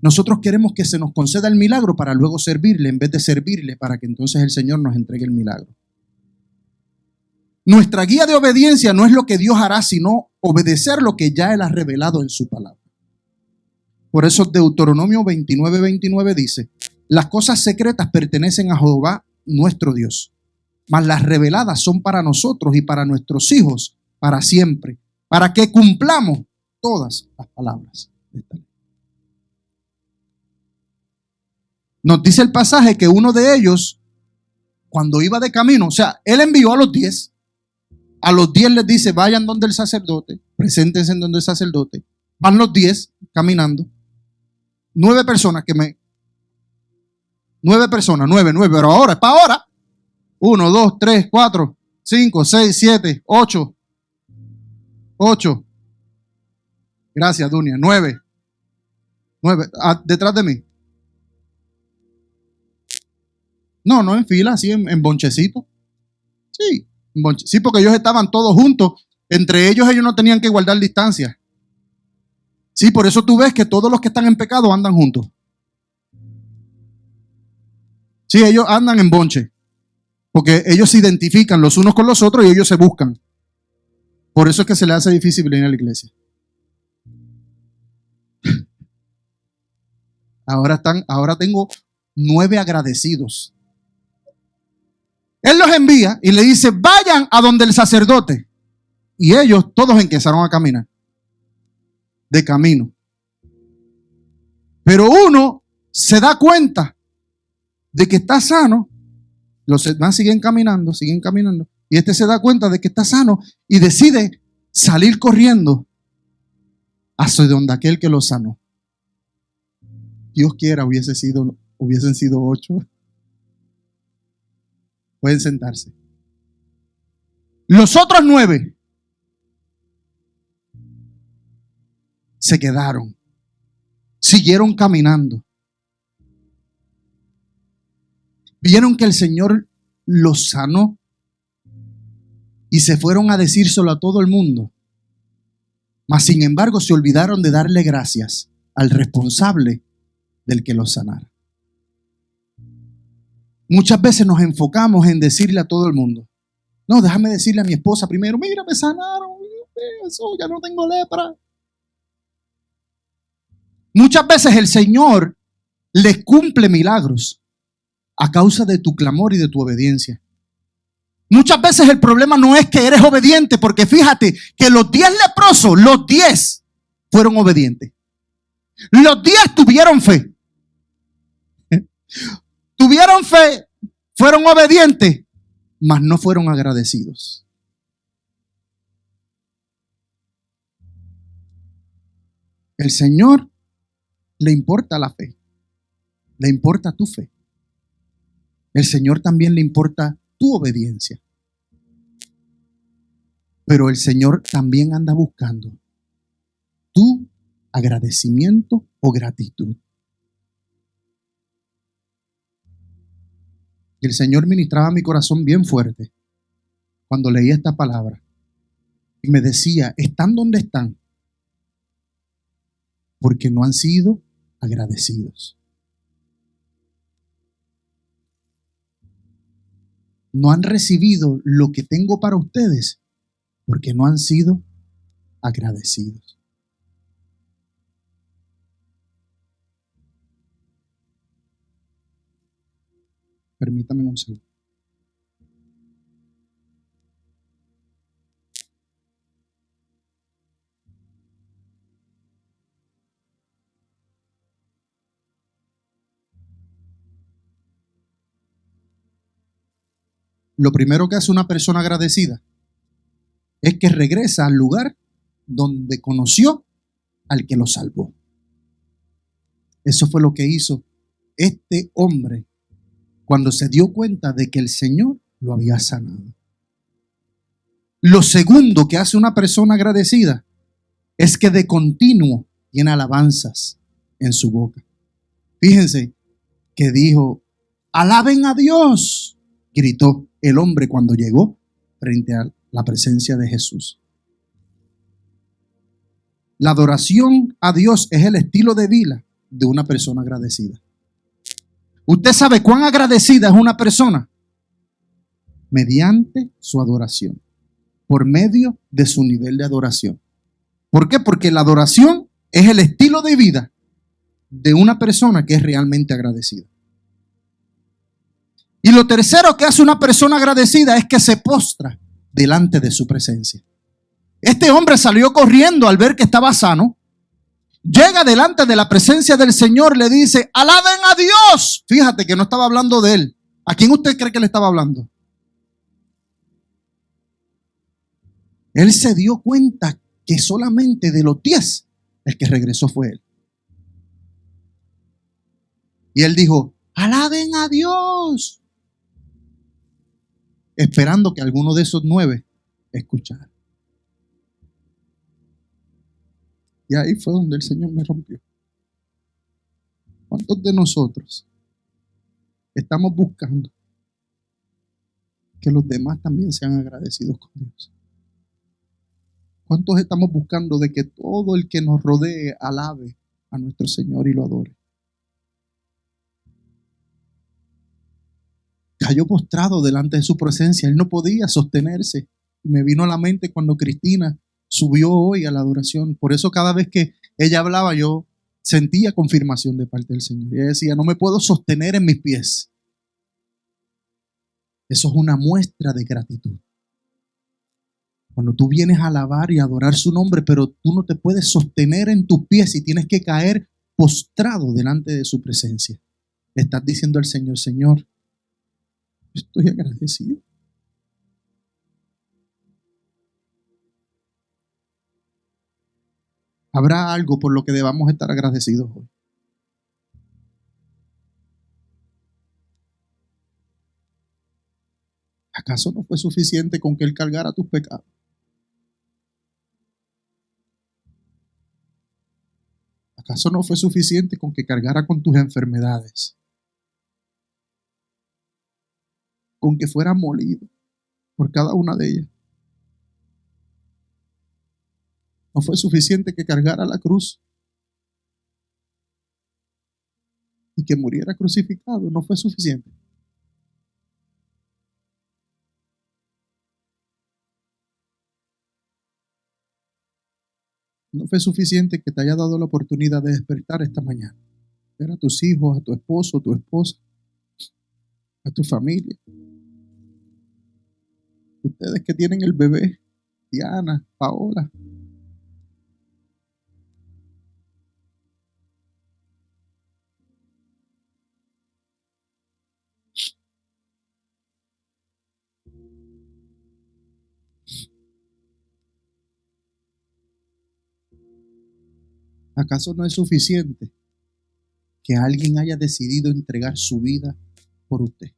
Nosotros queremos que se nos conceda el milagro para luego servirle, en vez de servirle para que entonces el Señor nos entregue el milagro. Nuestra guía de obediencia no es lo que Dios hará, sino obedecer lo que ya Él ha revelado en su palabra. Por eso Deuteronomio 29:29 dice: las cosas secretas pertenecen a Jehová nuestro Dios, mas las reveladas son para nosotros y para nuestros hijos para siempre, para que cumplamos todas las palabras de esta ley. Nos dice el pasaje que uno de ellos, cuando iba de camino, o sea, él envió a los 10. A los 10 les dice, vayan donde el sacerdote, preséntense en donde el sacerdote. Van los 10 caminando. 9 personas, 9, pero ahora, es para ahora. 1, 2, 3, 4, 5, 6, 7, 8. Gracias, Dunia. 9. Detrás de mí. No en fila, así en bonchecito. Sí, sí, porque ellos estaban todos juntos. Entre ellos no tenían que guardar distancia. Sí, por eso tú ves que todos los que están en pecado andan juntos. Sí, ellos andan en bonche. Porque ellos se identifican los unos con los otros y ellos se buscan. Por eso es que se les hace difícil venir a la iglesia. Ahora tengo 9 agradecidos. Él los envía y le dice, vayan a donde el sacerdote. Y ellos todos empezaron a caminar. De camino. Pero uno se da cuenta de que está sano. Los demás siguen caminando. Y este se da cuenta de que está sano y decide salir corriendo hacia donde aquel que lo sanó. Dios quiera hubiesen sido 8. Pueden sentarse. Los otros 9 se quedaron. Siguieron caminando. Vieron que el Señor los sanó y se fueron a decírselo a todo el mundo. Mas sin embargo se olvidaron de darle gracias al responsable del que los sanara. Muchas veces nos enfocamos en decirle a todo el mundo, no, déjame decirle a mi esposa primero, mira, me sanaron, eso, ya no tengo lepra. Muchas veces el Señor les cumple milagros a causa de tu clamor y de tu obediencia. Muchas veces el problema no es que eres obediente, porque fíjate que los 10 leprosos, los 10 fueron obedientes. Los 10 tuvieron fe. Tuvieron fe, fueron obedientes, mas no fueron agradecidos. El Señor le importa la fe, le importa tu fe. El Señor también le importa tu obediencia. Pero el Señor también anda buscando tu agradecimiento o gratitud. Y el Señor ministraba mi corazón bien fuerte cuando leía esta palabra. Y me decía, están donde están porque no han sido agradecidos. No han recibido lo que tengo para ustedes porque no han sido agradecidos. Permítame un segundo. Lo primero que hace una persona agradecida es que regresa al lugar donde conoció al que lo salvó. Eso fue lo que hizo este hombre cuando se dio cuenta de que el Señor lo había sanado. Lo segundo que hace una persona agradecida es que de continuo tiene alabanzas en su boca. Fíjense que dijo, alaben a Dios, gritó el hombre cuando llegó frente a la presencia de Jesús. La adoración a Dios es el estilo de vida de una persona agradecida. ¿Usted sabe cuán agradecida es una persona? Mediante su adoración, por medio de su nivel de adoración. ¿Por qué? Porque la adoración es el estilo de vida de una persona que es realmente agradecida. Y lo tercero que hace una persona agradecida es que se postra delante de su presencia. Este hombre salió corriendo al ver que estaba sano. Llega delante de la presencia del Señor, le dice, alaben a Dios. Fíjate que no estaba hablando de él. ¿A quién usted cree que le estaba hablando? Él se dio cuenta que solamente de los 10, el que regresó fue él. Y él dijo, alaben a Dios, esperando que alguno de esos 9 escuchara. Y ahí fue donde el Señor me rompió. ¿Cuántos de nosotros estamos buscando que los demás también sean agradecidos con Dios? ¿Cuántos estamos buscando de que todo el que nos rodee alabe a nuestro Señor y lo adore? Cayó postrado delante de su presencia. Él no podía sostenerse. Y me vino a la mente cuando Cristina subió hoy a la adoración. Por eso cada vez que ella hablaba yo sentía confirmación de parte del Señor. Y ella decía, no me puedo sostener en mis pies. Eso es una muestra de gratitud. Cuando tú vienes a alabar y adorar su nombre, pero tú no te puedes sostener en tus pies y tienes que caer postrado delante de su presencia. Le estás diciendo al Señor, Señor, estoy agradecido. ¿Habrá algo por lo que debamos estar agradecidos hoy? ¿Acaso no fue suficiente con que Él cargara tus pecados? ¿Acaso no fue suficiente con que cargara con tus enfermedades? Con que fuera molido por cada una de ellas. ¿No fue suficiente que cargara la cruz y que muriera crucificado? ¿No fue suficiente? ¿No fue suficiente que te haya dado la oportunidad de despertar esta mañana? Ver a tus hijos, a tu esposo, a tu esposa, a tu familia. Ustedes que tienen el bebé, Diana, Paola. ¿Acaso no es suficiente que alguien haya decidido entregar su vida por usted?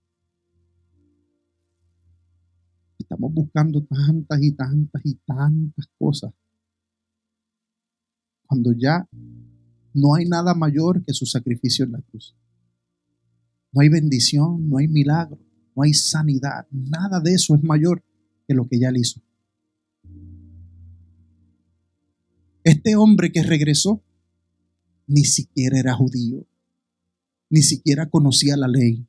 Estamos buscando tantas y tantas y tantas cosas, cuando ya no hay nada mayor que su sacrificio en la cruz. No hay bendición, no hay milagro, no hay sanidad. Nada de eso es mayor que lo que ya él hizo. Este hombre que regresó ni siquiera era judío, ni siquiera conocía la ley,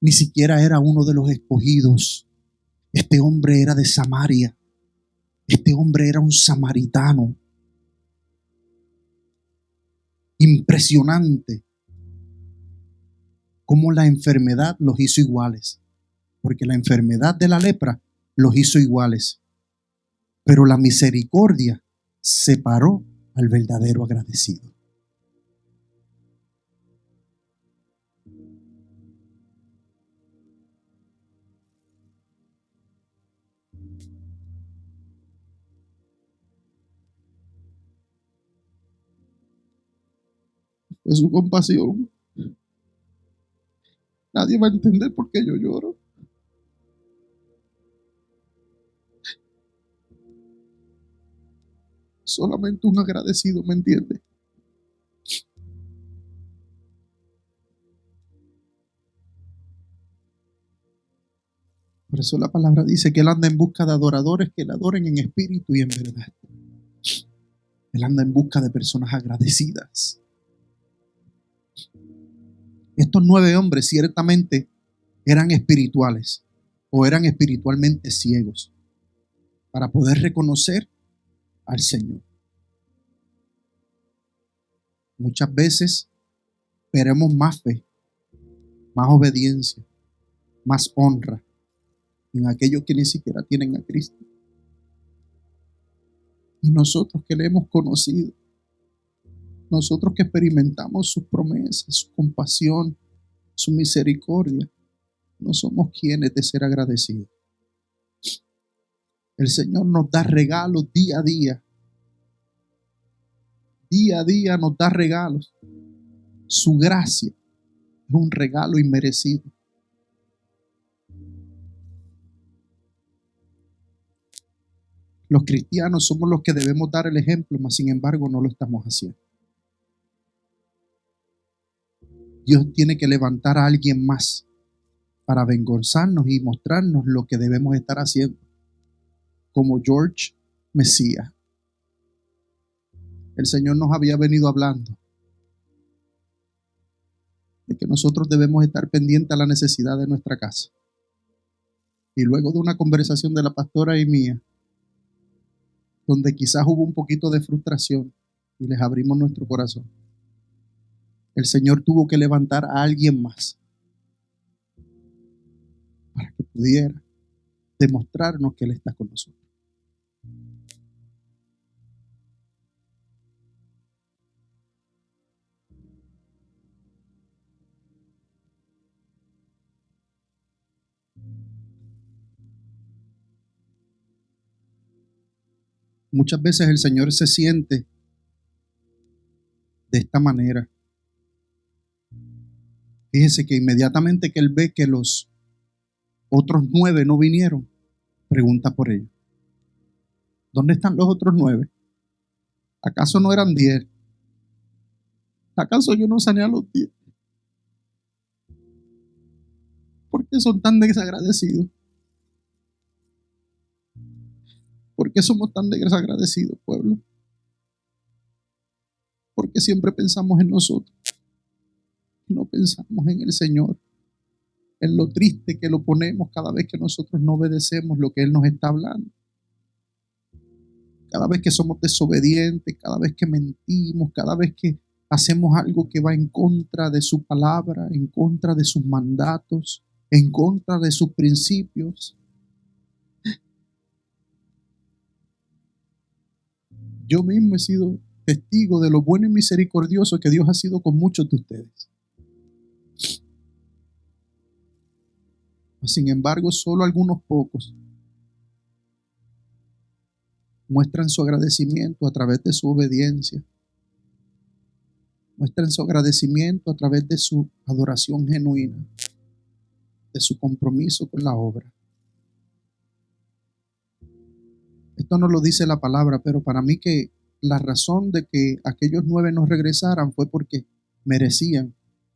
ni siquiera era uno de los escogidos. Este hombre era de Samaria. Este hombre era un samaritano. Impresionante cómo la enfermedad los hizo iguales, porque la enfermedad de la lepra los hizo iguales, pero la misericordia separó al verdadero agradecido. de su compasión. Nadie va a entender por qué yo lloro. Solamente un agradecido me entiende. Por eso la palabra dice que Él anda en busca de adoradores que le adoren en espíritu y en verdad. Él anda en busca de personas agradecidas. Estos 9 hombres ciertamente eran espirituales o eran espiritualmente ciegos para poder reconocer al Señor. Muchas veces veremos más fe, más obediencia, más honra en aquellos que ni siquiera tienen a Cristo. Y nosotros que le hemos conocido, nosotros que experimentamos sus promesas, su compasión, su misericordia, no somos quienes de ser agradecidos. El Señor nos da regalos día a día. Día a día nos da regalos. Su gracia es un regalo inmerecido. Los cristianos somos los que debemos dar el ejemplo, mas sin embargo no lo estamos haciendo. Dios tiene que levantar a alguien más para avergonzarnos y mostrarnos lo que debemos estar haciendo. Como George Mesías. El Señor nos había venido hablando de que nosotros debemos estar pendientes a la necesidad de nuestra casa. Y luego de una conversación de la pastora y mía, donde quizás hubo un poquito de frustración y les abrimos nuestro corazón, el Señor tuvo que levantar a alguien más para que pudiera demostrarnos que Él está con nosotros. Muchas veces el Señor se siente de esta manera. Fíjese que inmediatamente que Él ve que los otros 9 no vinieron, pregunta por ellos. ¿Dónde están los otros 9? ¿Acaso no eran 10? ¿Acaso yo no sané a los 10? ¿Por qué son tan desagradecidos? ¿Por qué somos tan desagradecidos, pueblo? Porque siempre pensamos en nosotros. No pensamos en el Señor. En lo triste que lo ponemos cada vez que nosotros no obedecemos lo que Él nos está hablando. Cada vez que somos desobedientes, cada vez que mentimos, cada vez que hacemos algo que va en contra de su palabra, en contra de sus mandatos, en contra de sus principios. Yo mismo he sido testigo de lo bueno y misericordioso que Dios ha sido con muchos de ustedes. Sin embargo, solo algunos pocos muestran su agradecimiento a través de su obediencia. Muestran su agradecimiento a través de su adoración genuina, de su compromiso con la obra. Esto no lo dice la palabra, pero para mí que la razón de que aquellos 9 no regresaran fue porque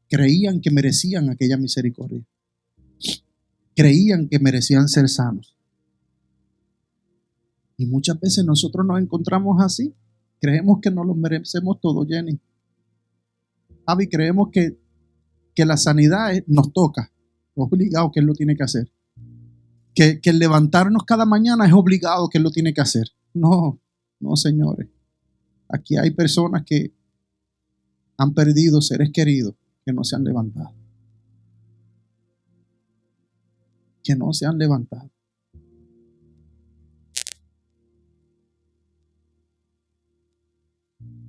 creían que merecían aquella misericordia. Creían que merecían ser sanos. Y muchas veces nosotros nos encontramos así. Creemos que nos lo merecemos todo, Jenny. Javi, creemos que la sanidad nos toca. Es obligado que Él lo tiene que hacer. Que el levantarnos cada mañana es obligado que Él lo tiene que hacer. No, señores. Aquí hay personas que han perdido seres queridos que no se han levantado. Que no se han levantado.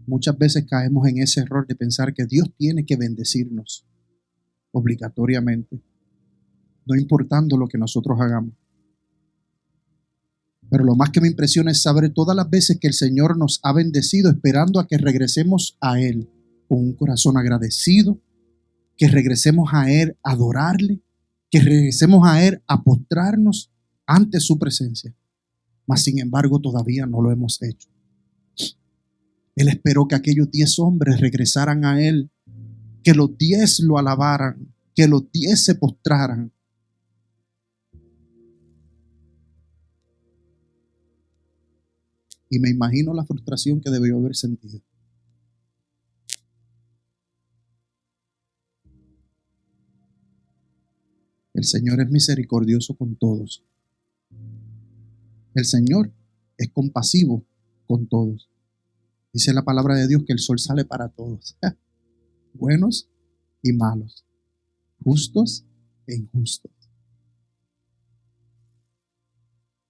Muchas veces caemos en ese error de pensar que Dios tiene que bendecirnos obligatoriamente, no importando lo que nosotros hagamos. Pero lo más que me impresiona es saber todas las veces que el Señor nos ha bendecido esperando a que regresemos a Él con un corazón agradecido, que regresemos a Él a adorarle, que regresemos a Él a postrarnos ante su presencia. Mas sin embargo todavía no lo hemos hecho. Él esperó que aquellos 10 hombres regresaran a Él, que los 10 lo alabaran, que los 10 se postraran. Y me imagino la frustración que debió haber sentido. El Señor es misericordioso con todos. El Señor es compasivo con todos. Dice la palabra de Dios que el sol sale para todos, buenos y malos, justos e injustos.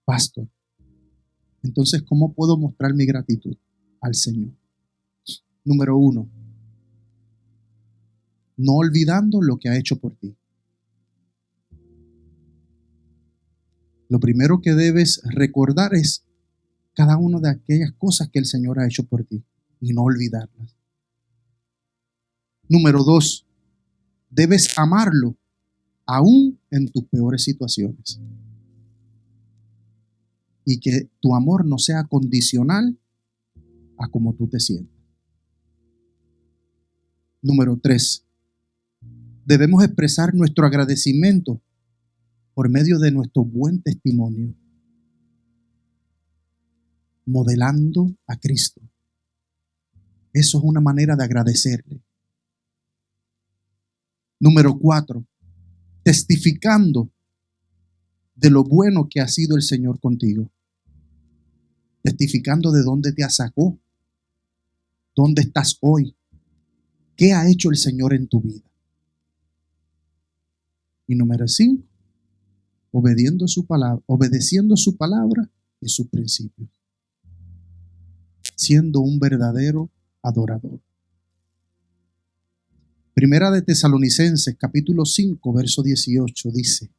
Pastor, entonces, ¿cómo puedo mostrar mi gratitud al Señor? Número 1, no olvidando lo que ha hecho por ti. Lo primero que debes recordar es cada una de aquellas cosas que el Señor ha hecho por ti y no olvidarlas. Número 2, debes amarlo aún en tus peores situaciones. Y que tu amor no sea condicional a cómo tú te sientas. Número 3, debemos expresar nuestro agradecimiento por medio de nuestro buen testimonio, modelando a Cristo. Eso es una manera de agradecerle. Número 4, testificando de lo bueno que ha sido el Señor contigo. Testificando de dónde te sacó, dónde estás hoy, qué ha hecho el Señor en tu vida. Y número 5, obedeciendo su palabra y sus principios, siendo un verdadero adorador. Primera de Tesalonicenses, capítulo 5, verso 18, dice: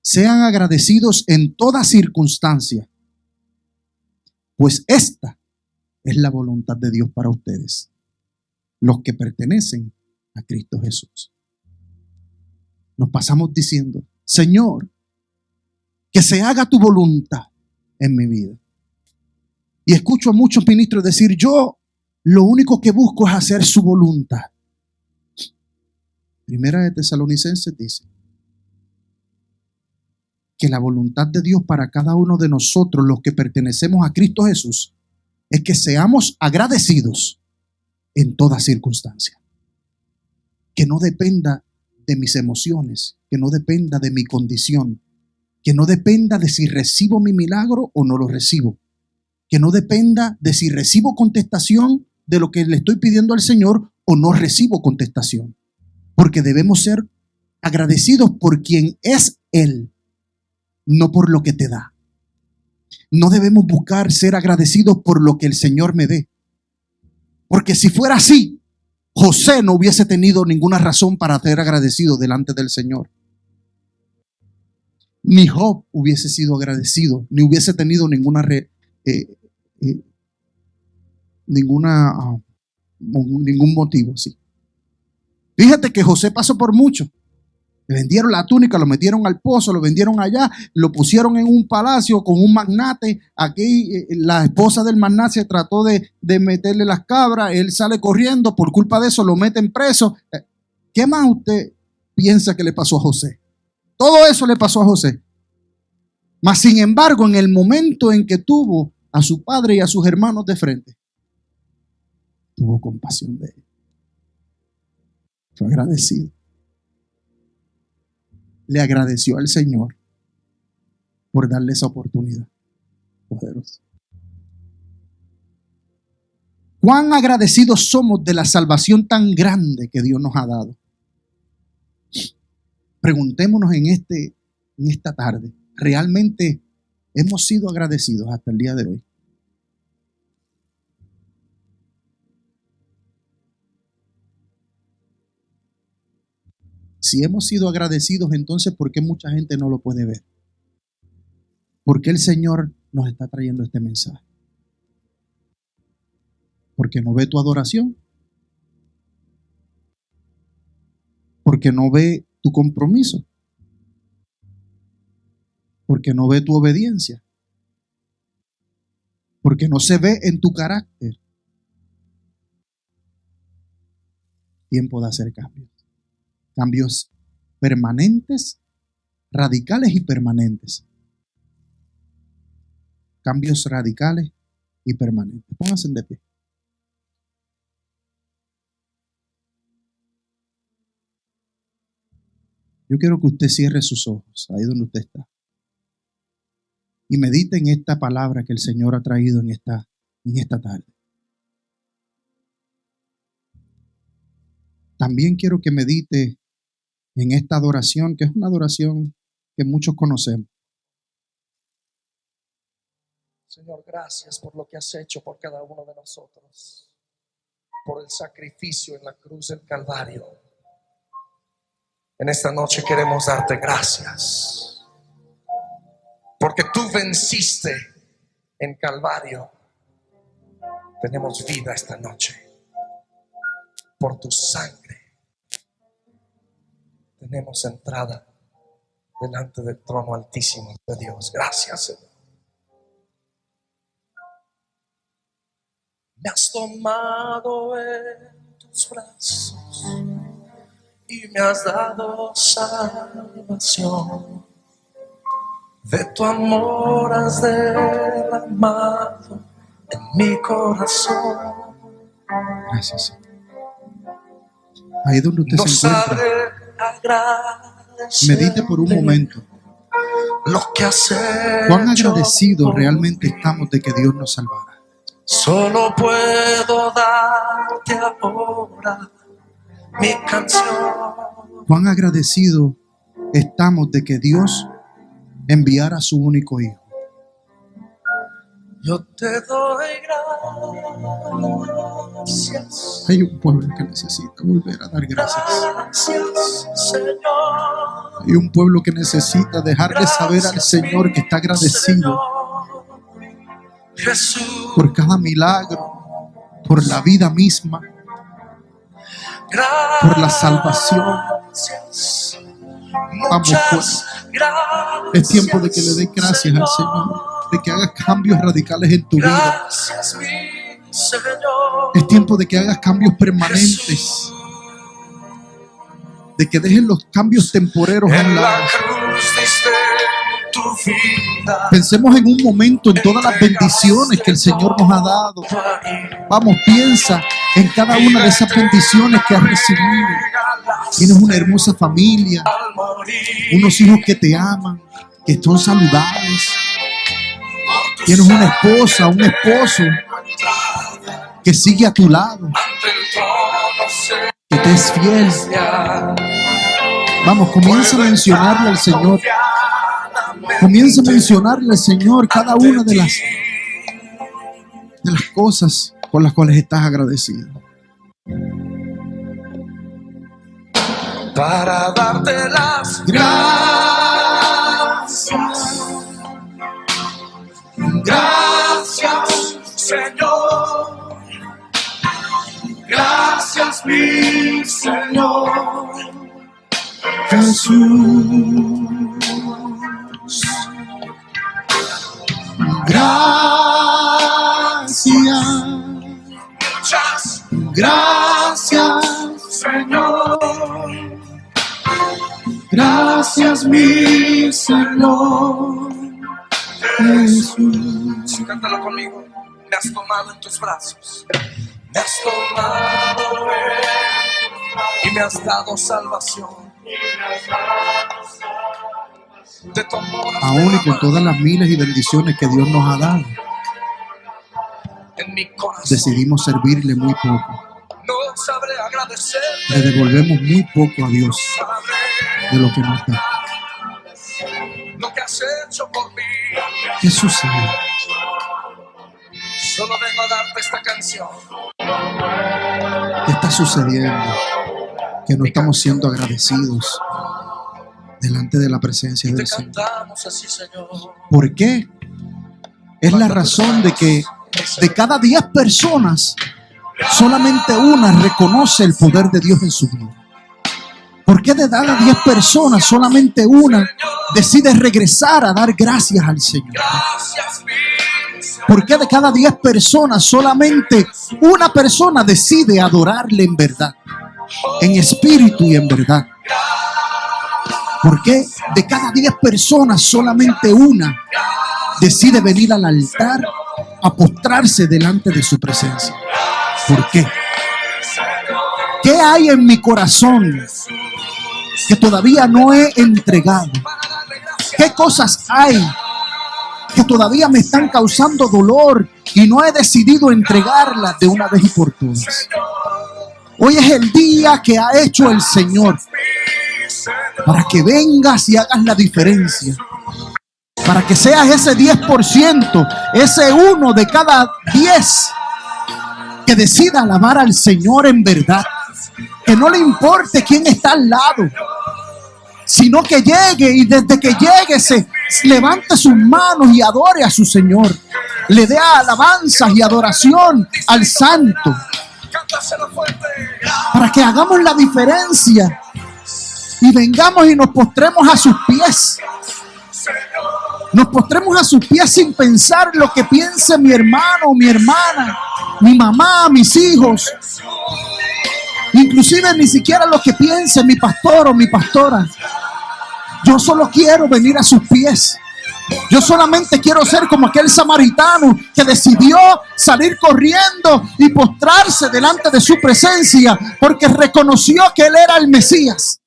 sean agradecidos en toda circunstancia, pues esta es la voluntad de Dios para ustedes, los que pertenecen a Cristo Jesús. Nos pasamos diciendo: Señor, que se haga tu voluntad en mi vida. Y escucho a muchos ministros decir: yo lo único que busco es hacer su voluntad. Primera de Tesalonicenses dice que la voluntad de Dios para cada uno de nosotros, los que pertenecemos a Cristo Jesús, es que seamos agradecidos en toda circunstancia. Que no dependa de mis emociones, que no dependa de mi condición, que no dependa de si recibo mi milagro o no lo recibo, que no dependa de si recibo contestación de lo que le estoy pidiendo al Señor o no recibo contestación, porque debemos ser agradecidos por quien es Él, no por lo que te da. No debemos buscar ser agradecidos por lo que el Señor me dé, porque si fuera así, José no hubiese tenido ninguna razón para ser agradecido delante del Señor. Ni Job hubiese sido agradecido, ni hubiese tenido ningún motivo. Sí. Fíjate que José pasó por mucho. Le vendieron la túnica, lo metieron al pozo, lo vendieron allá, lo pusieron en un palacio con un magnate. Aquí la esposa del magnate trató de meterle las cabras, él sale corriendo, por culpa de eso lo meten preso. ¿Qué más usted piensa que le pasó a José? Todo eso le pasó a José. Mas sin embargo, en el momento en que tuvo a su padre y a sus hermanos de frente, tuvo compasión de él. Fue agradecido. Le agradeció al Señor por darle esa oportunidad. Poderoso. ¿Cuán agradecidos somos de la salvación tan grande que Dios nos ha dado? Preguntémonos en esta tarde, ¿realmente hemos sido agradecidos hasta el día de hoy? Si hemos sido agradecidos, entonces ¿por qué mucha gente no lo puede ver? ¿Por qué el Señor nos está trayendo este mensaje? ¿Porque no ve tu adoración? Porque no ve tu compromiso. Porque no ve tu obediencia. Porque no se ve en tu carácter. Tiempo de hacer cambios. Cambios permanentes, radicales y permanentes. Cambios radicales y permanentes. Pónganse de pie. Yo quiero que usted cierre sus ojos, ahí donde usted está. Y medite en esta palabra que el Señor ha traído en esta tarde. También quiero que medite en esta adoración, que es una adoración que muchos conocemos. Señor, gracias por lo que has hecho por cada uno de nosotros, por el sacrificio en la cruz del Calvario. En esta noche queremos darte gracias, porque tú venciste en Calvario. Tenemos vida esta noche por tu sangre. Tenemos entrada delante del trono altísimo de Dios. Gracias, Señor. Me has tomado en tus brazos y me has dado salvación. De tu amor has derramado en mi corazón. Gracias, Señor. Ahí donde usted se encuentra, medite por un momento. Lo que has hecho. ¿Cuán agradecidos realmente estamos de que Dios nos salvara? Solo puedo darte ahora mi canción. ¿Cuán agradecidos estamos de que Dios enviara a su único Hijo? Yo te doy gracias. Hay un pueblo que necesita volver a dar gracias. Gracias, Señor. Hay un pueblo que necesita dejarle saber al Señor que está agradecido Jesús, por cada milagro, por la vida misma, por la salvación. Vamos, pues. Es tiempo de que le des gracias al Señor, de que hagas cambios radicales en tu vida. Es tiempo de que hagas cambios permanentes, de que dejes los cambios temporeros a un lado. Pensemos en un momento en todas las bendiciones que el Señor nos ha dado. Vamos, piensa en cada una de esas bendiciones que has recibido. Tienes una hermosa familia, unos hijos que te aman, que son saludables. Tienes una esposa, un esposo que sigue a tu lado, que te es fiel. Vamos, comienza a mencionarle al Señor. Comienza a mencionarle al Señor cada una de las cosas con las cuales estás agradecido. Para darte las gracias. Gracias, Señor. Gracias, mi Señor Jesús. Gracias. Gracias, Señor. Gracias, mi Señor Jesús. Cántalo conmigo. Me has tomado en tus brazos. Me has tomado y me has dado salvación. De tu amor, aún y con todas las miles y bendiciones que Dios nos ha dado, en mi corazón decidimos servirle muy poco. no sabré agradecer. Le devolvemos muy poco a Dios de lo que nos da. Lo que has hecho por mí. ¿Qué sucede? Solo vengo a darte esta canción. ¿Qué está sucediendo? Que no estamos siendo agradecidos delante de la presencia del Señor. Así, Señor. ¿Por qué? Es la razón de que de cada 10 personas, solamente una reconoce el poder de Dios en su vida. ¿Por qué de cada 10 personas solamente una decide regresar a dar gracias al Señor? ¿Por qué de cada 10 personas solamente una persona decide adorarle en verdad, en espíritu y en verdad? ¿Por qué de cada 10 personas solamente una decide venir al altar a postrarse delante de su presencia? ¿Por qué? ¿Qué hay en mi corazón que todavía no he entregado? ¿Qué cosas hay que todavía me están causando dolor y no he decidido entregarlas de una vez y por todas? Hoy es el día que ha hecho el Señor para que vengas y hagas la diferencia, para que seas ese 10%, ese uno de cada 10 que decida alabar al Señor en verdad, que no le importe quién está al lado, sino que llegue y desde que llegue se levante sus manos y adore a su Señor, le dé alabanzas y adoración al Santo, para que hagamos la diferencia y vengamos y nos postremos a sus pies. Nos postremos a sus pies sin pensar lo que piense mi hermano, mi hermana, mi mamá, mis hijos, inclusive ni siquiera lo que piense mi pastor o mi pastora. Yo solo quiero venir a sus pies. Yo solamente quiero ser como aquel samaritano que decidió salir corriendo y postrarse delante de su presencia, porque reconoció que él era el Mesías,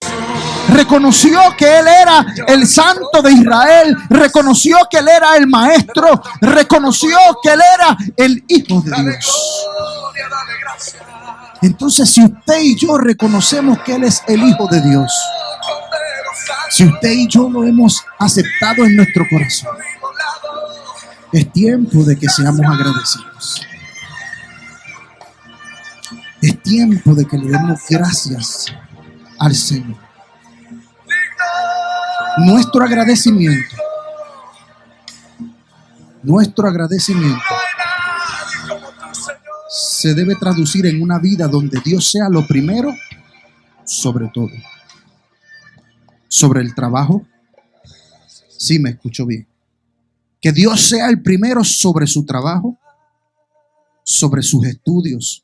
reconoció que él era el Santo de Israel, reconoció que él era el Maestro, reconoció que él era el Hijo de Dios. Entonces, si usted y yo reconocemos que él es el Hijo de Dios, si usted y yo lo hemos aceptado en nuestro corazón, es tiempo de que seamos agradecidos. Es tiempo de que le demos gracias al Señor. Nuestro agradecimiento se debe traducir en una vida donde Dios sea lo primero sobre todo. Sobre el trabajo, sí, me escucho bien. Que Dios sea el primero sobre su trabajo, sobre sus estudios,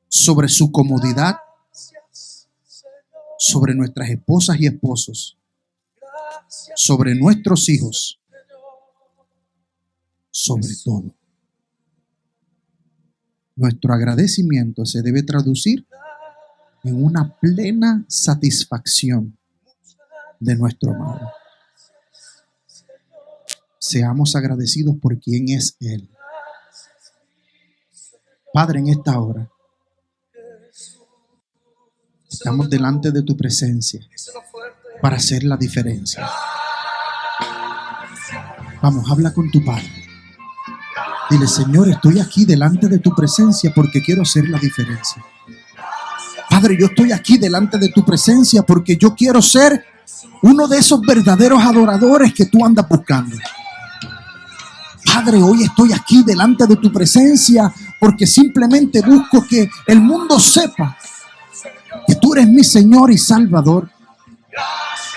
sobre su comodidad, sobre nuestras esposas y esposos, sobre nuestros hijos, sobre todo. Nuestro agradecimiento se debe traducir en una plena satisfacción de nuestro amado. Seamos agradecidos por quien es Él. Padre, en esta hora estamos delante de tu presencia para hacer la diferencia. Vamos, habla con tu Padre. Dile: Señor, estoy aquí delante de tu presencia porque quiero hacer la diferencia. Padre, yo estoy aquí delante de tu presencia porque yo quiero ser uno de esos verdaderos adoradores que tú andas buscando. Padre, hoy estoy aquí delante de tu presencia porque simplemente busco que el mundo sepa que tú eres mi Señor y Salvador.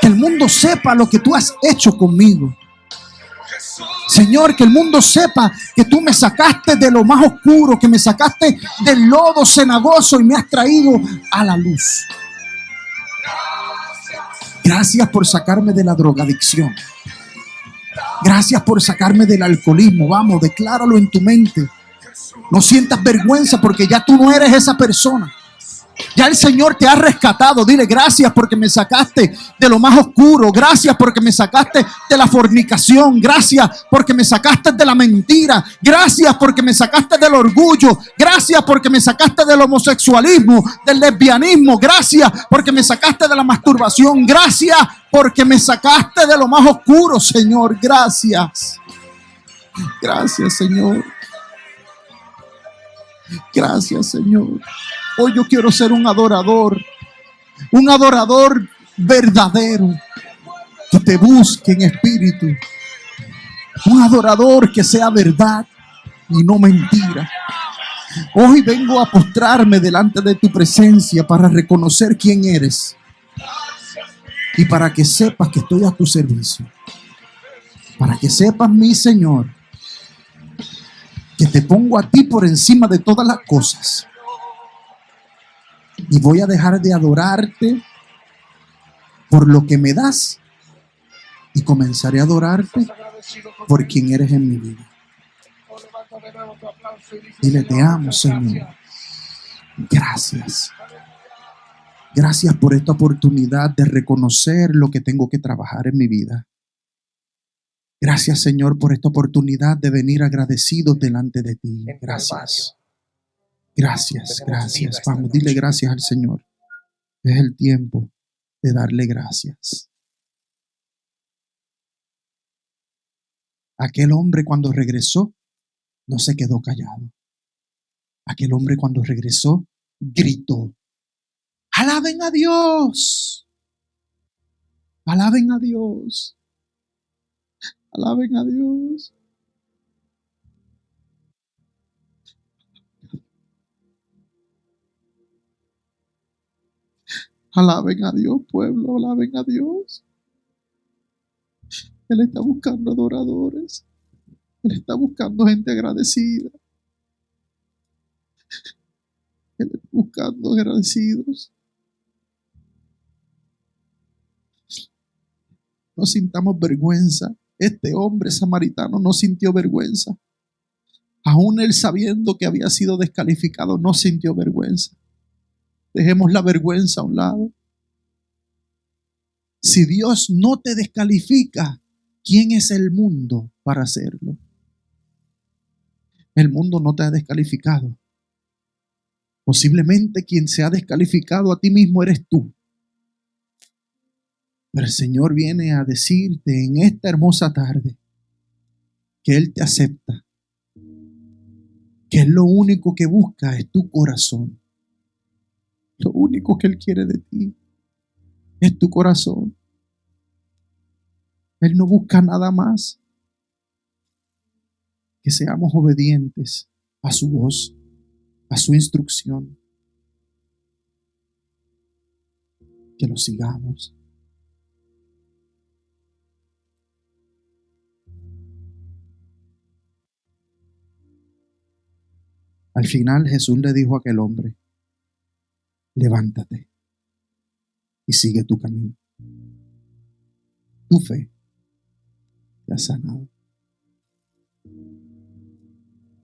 Que el mundo sepa lo que tú has hecho conmigo. Señor, que el mundo sepa que tú me sacaste de lo más oscuro, que me sacaste del lodo cenagoso y me has traído a la luz. Gracias por sacarme de la drogadicción. Gracias por sacarme del alcoholismo. Vamos, decláralo en tu mente. No sientas vergüenza porque ya tú no eres esa persona. Ya el Señor te ha rescatado. Dile: gracias porque me sacaste de lo más oscuro. Gracias porque me sacaste de la fornicación. Gracias porque me sacaste de la mentira. Gracias porque me sacaste del orgullo. Gracias porque me sacaste del homosexualismo, del lesbianismo. Gracias porque me sacaste de la masturbación. Gracias porque me sacaste de lo más oscuro, Señor. Gracias. Gracias, Señor. Gracias, Señor. Hoy yo quiero ser un adorador verdadero, que te busque en espíritu, un adorador que sea verdad y no mentira, Hoy vengo a postrarme delante de tu presencia para reconocer quién eres y para que sepas que estoy a tu servicio. Para que sepas, mi Señor, que te pongo a ti por encima de todas las cosas. Y voy a dejar de adorarte por lo que me das y comenzaré a adorarte por quien eres en mi vida. Dile, te amo, Señor. Gracias. Gracias por esta oportunidad de reconocer lo que tengo que trabajar en mi vida. Gracias, Señor, por esta oportunidad de venir agradecidos delante de ti. Gracias. Gracias, gracias. Vamos, dile gracias al Señor. Es el tiempo de darle gracias. Aquel hombre cuando regresó no se quedó callado. Aquel hombre cuando regresó gritó: ¡alaben a Dios! ¡Alaben a Dios! ¡Alaben a Dios! Alaben a Dios, pueblo, alaben a Dios. Él está buscando adoradores. Él está buscando gente agradecida. Él está buscando agradecidos. No sintamos vergüenza. Este hombre samaritano no sintió vergüenza. Aún él sabiendo que había sido descalificado, no sintió vergüenza. Dejemos la vergüenza a un lado. Si Dios no te descalifica, ¿quién es el mundo para hacerlo? El mundo no te ha descalificado. Posiblemente quien se ha descalificado a ti mismo eres tú. Pero el Señor viene a decirte en esta hermosa tarde que Él te acepta, que Él lo único que busca es tu corazón. Lo único que Él quiere de ti es tu corazón. Él no busca nada más que seamos obedientes a su voz, a su instrucción, que lo sigamos. Al final Jesús le dijo a aquel hombre: levántate y sigue tu camino. Tu fe te ha sanado.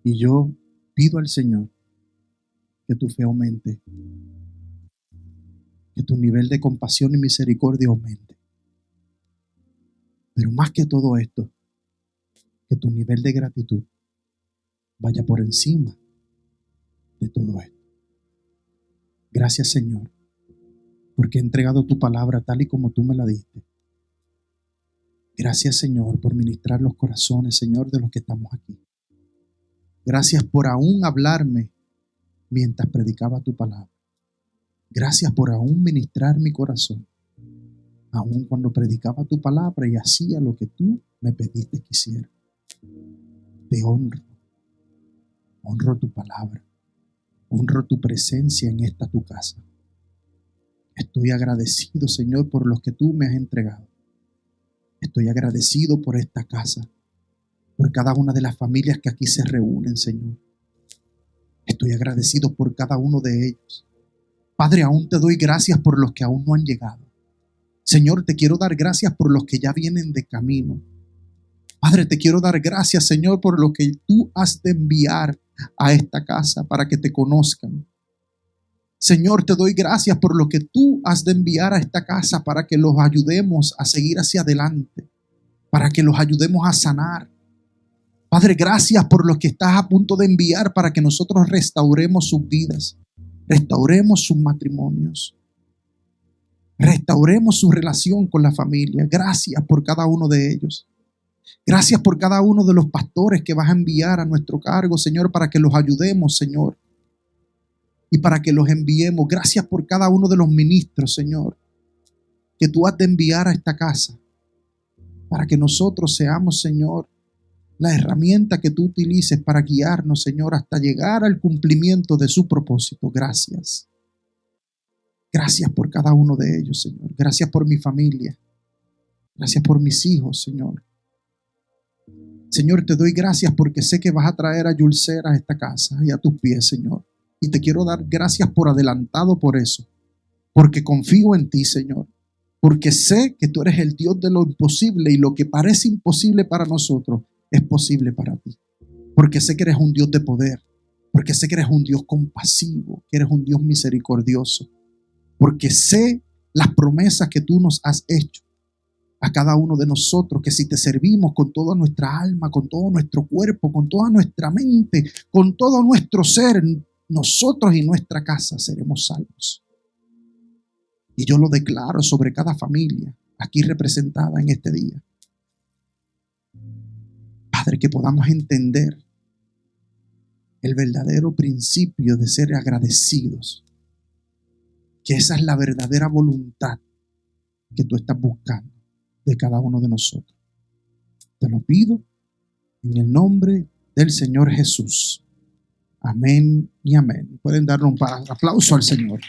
Y yo pido al Señor que tu fe aumente, que tu nivel de compasión y misericordia aumente. Pero más que todo esto, que tu nivel de gratitud vaya por encima de todo esto. Gracias, Señor, porque he entregado tu palabra tal y como tú me la diste. Gracias, Señor, por ministrar los corazones, Señor, de los que estamos aquí. Gracias por aún hablarme mientras predicaba tu palabra. Gracias por aún ministrar mi corazón, aún cuando predicaba tu palabra y hacía lo que tú me pediste que hiciera. Te honro. Honro tu palabra. Honro tu presencia en esta tu casa. Estoy agradecido, Señor, por los que tú me has entregado. Estoy agradecido por esta casa, por cada una de las familias que aquí se reúnen, Señor. Estoy agradecido por cada uno de ellos. Padre, aún te doy gracias por los que aún no han llegado. Señor, te quiero dar gracias por los que ya vienen de camino. Padre, te quiero dar gracias, Señor, por lo que tú has de enviar a esta casa para que te conozcan. Señor, te doy gracias por lo que tú has de enviar a esta casa para que los ayudemos a seguir hacia adelante, para que los ayudemos a sanar. Padre, gracias por lo que estás a punto de enviar para que nosotros restauremos sus vidas, restauremos sus matrimonios, restauremos su relación con la familia. Gracias por cada uno de ellos. Gracias por cada uno de los pastores que vas a enviar a nuestro cargo, Señor, para que los ayudemos, Señor, y para que los enviemos. Gracias por cada uno de los ministros, Señor, que tú has de enviar a esta casa, para que nosotros seamos, Señor, la herramienta que tú utilices para guiarnos, Señor, hasta llegar al cumplimiento de su propósito. Gracias. Gracias por cada uno de ellos, Señor. Gracias por mi familia. Gracias por mis hijos, Señor. Señor, te doy gracias porque sé que vas a traer a Yulcer a esta casa y a tus pies, Señor. Y te quiero dar gracias por adelantado por eso. Porque confío en ti, Señor. Porque sé que tú eres el Dios de lo imposible y lo que parece imposible para nosotros es posible para ti. Porque sé que eres un Dios de poder. Porque sé que eres un Dios compasivo, que eres un Dios misericordioso. Porque sé las promesas que tú nos has hecho a cada uno de nosotros, que si te servimos con toda nuestra alma, con todo nuestro cuerpo, con toda nuestra mente, con todo nuestro ser, nosotros y nuestra casa seremos salvos. Y yo lo declaro sobre cada familia aquí representada en este día. Padre, que podamos entender el verdadero principio de ser agradecidos, que esa es la verdadera voluntad que tú estás buscando de cada uno de nosotros. Te lo pido en el nombre del Señor Jesús. Amén y amén. Pueden darle un aplauso al Señor.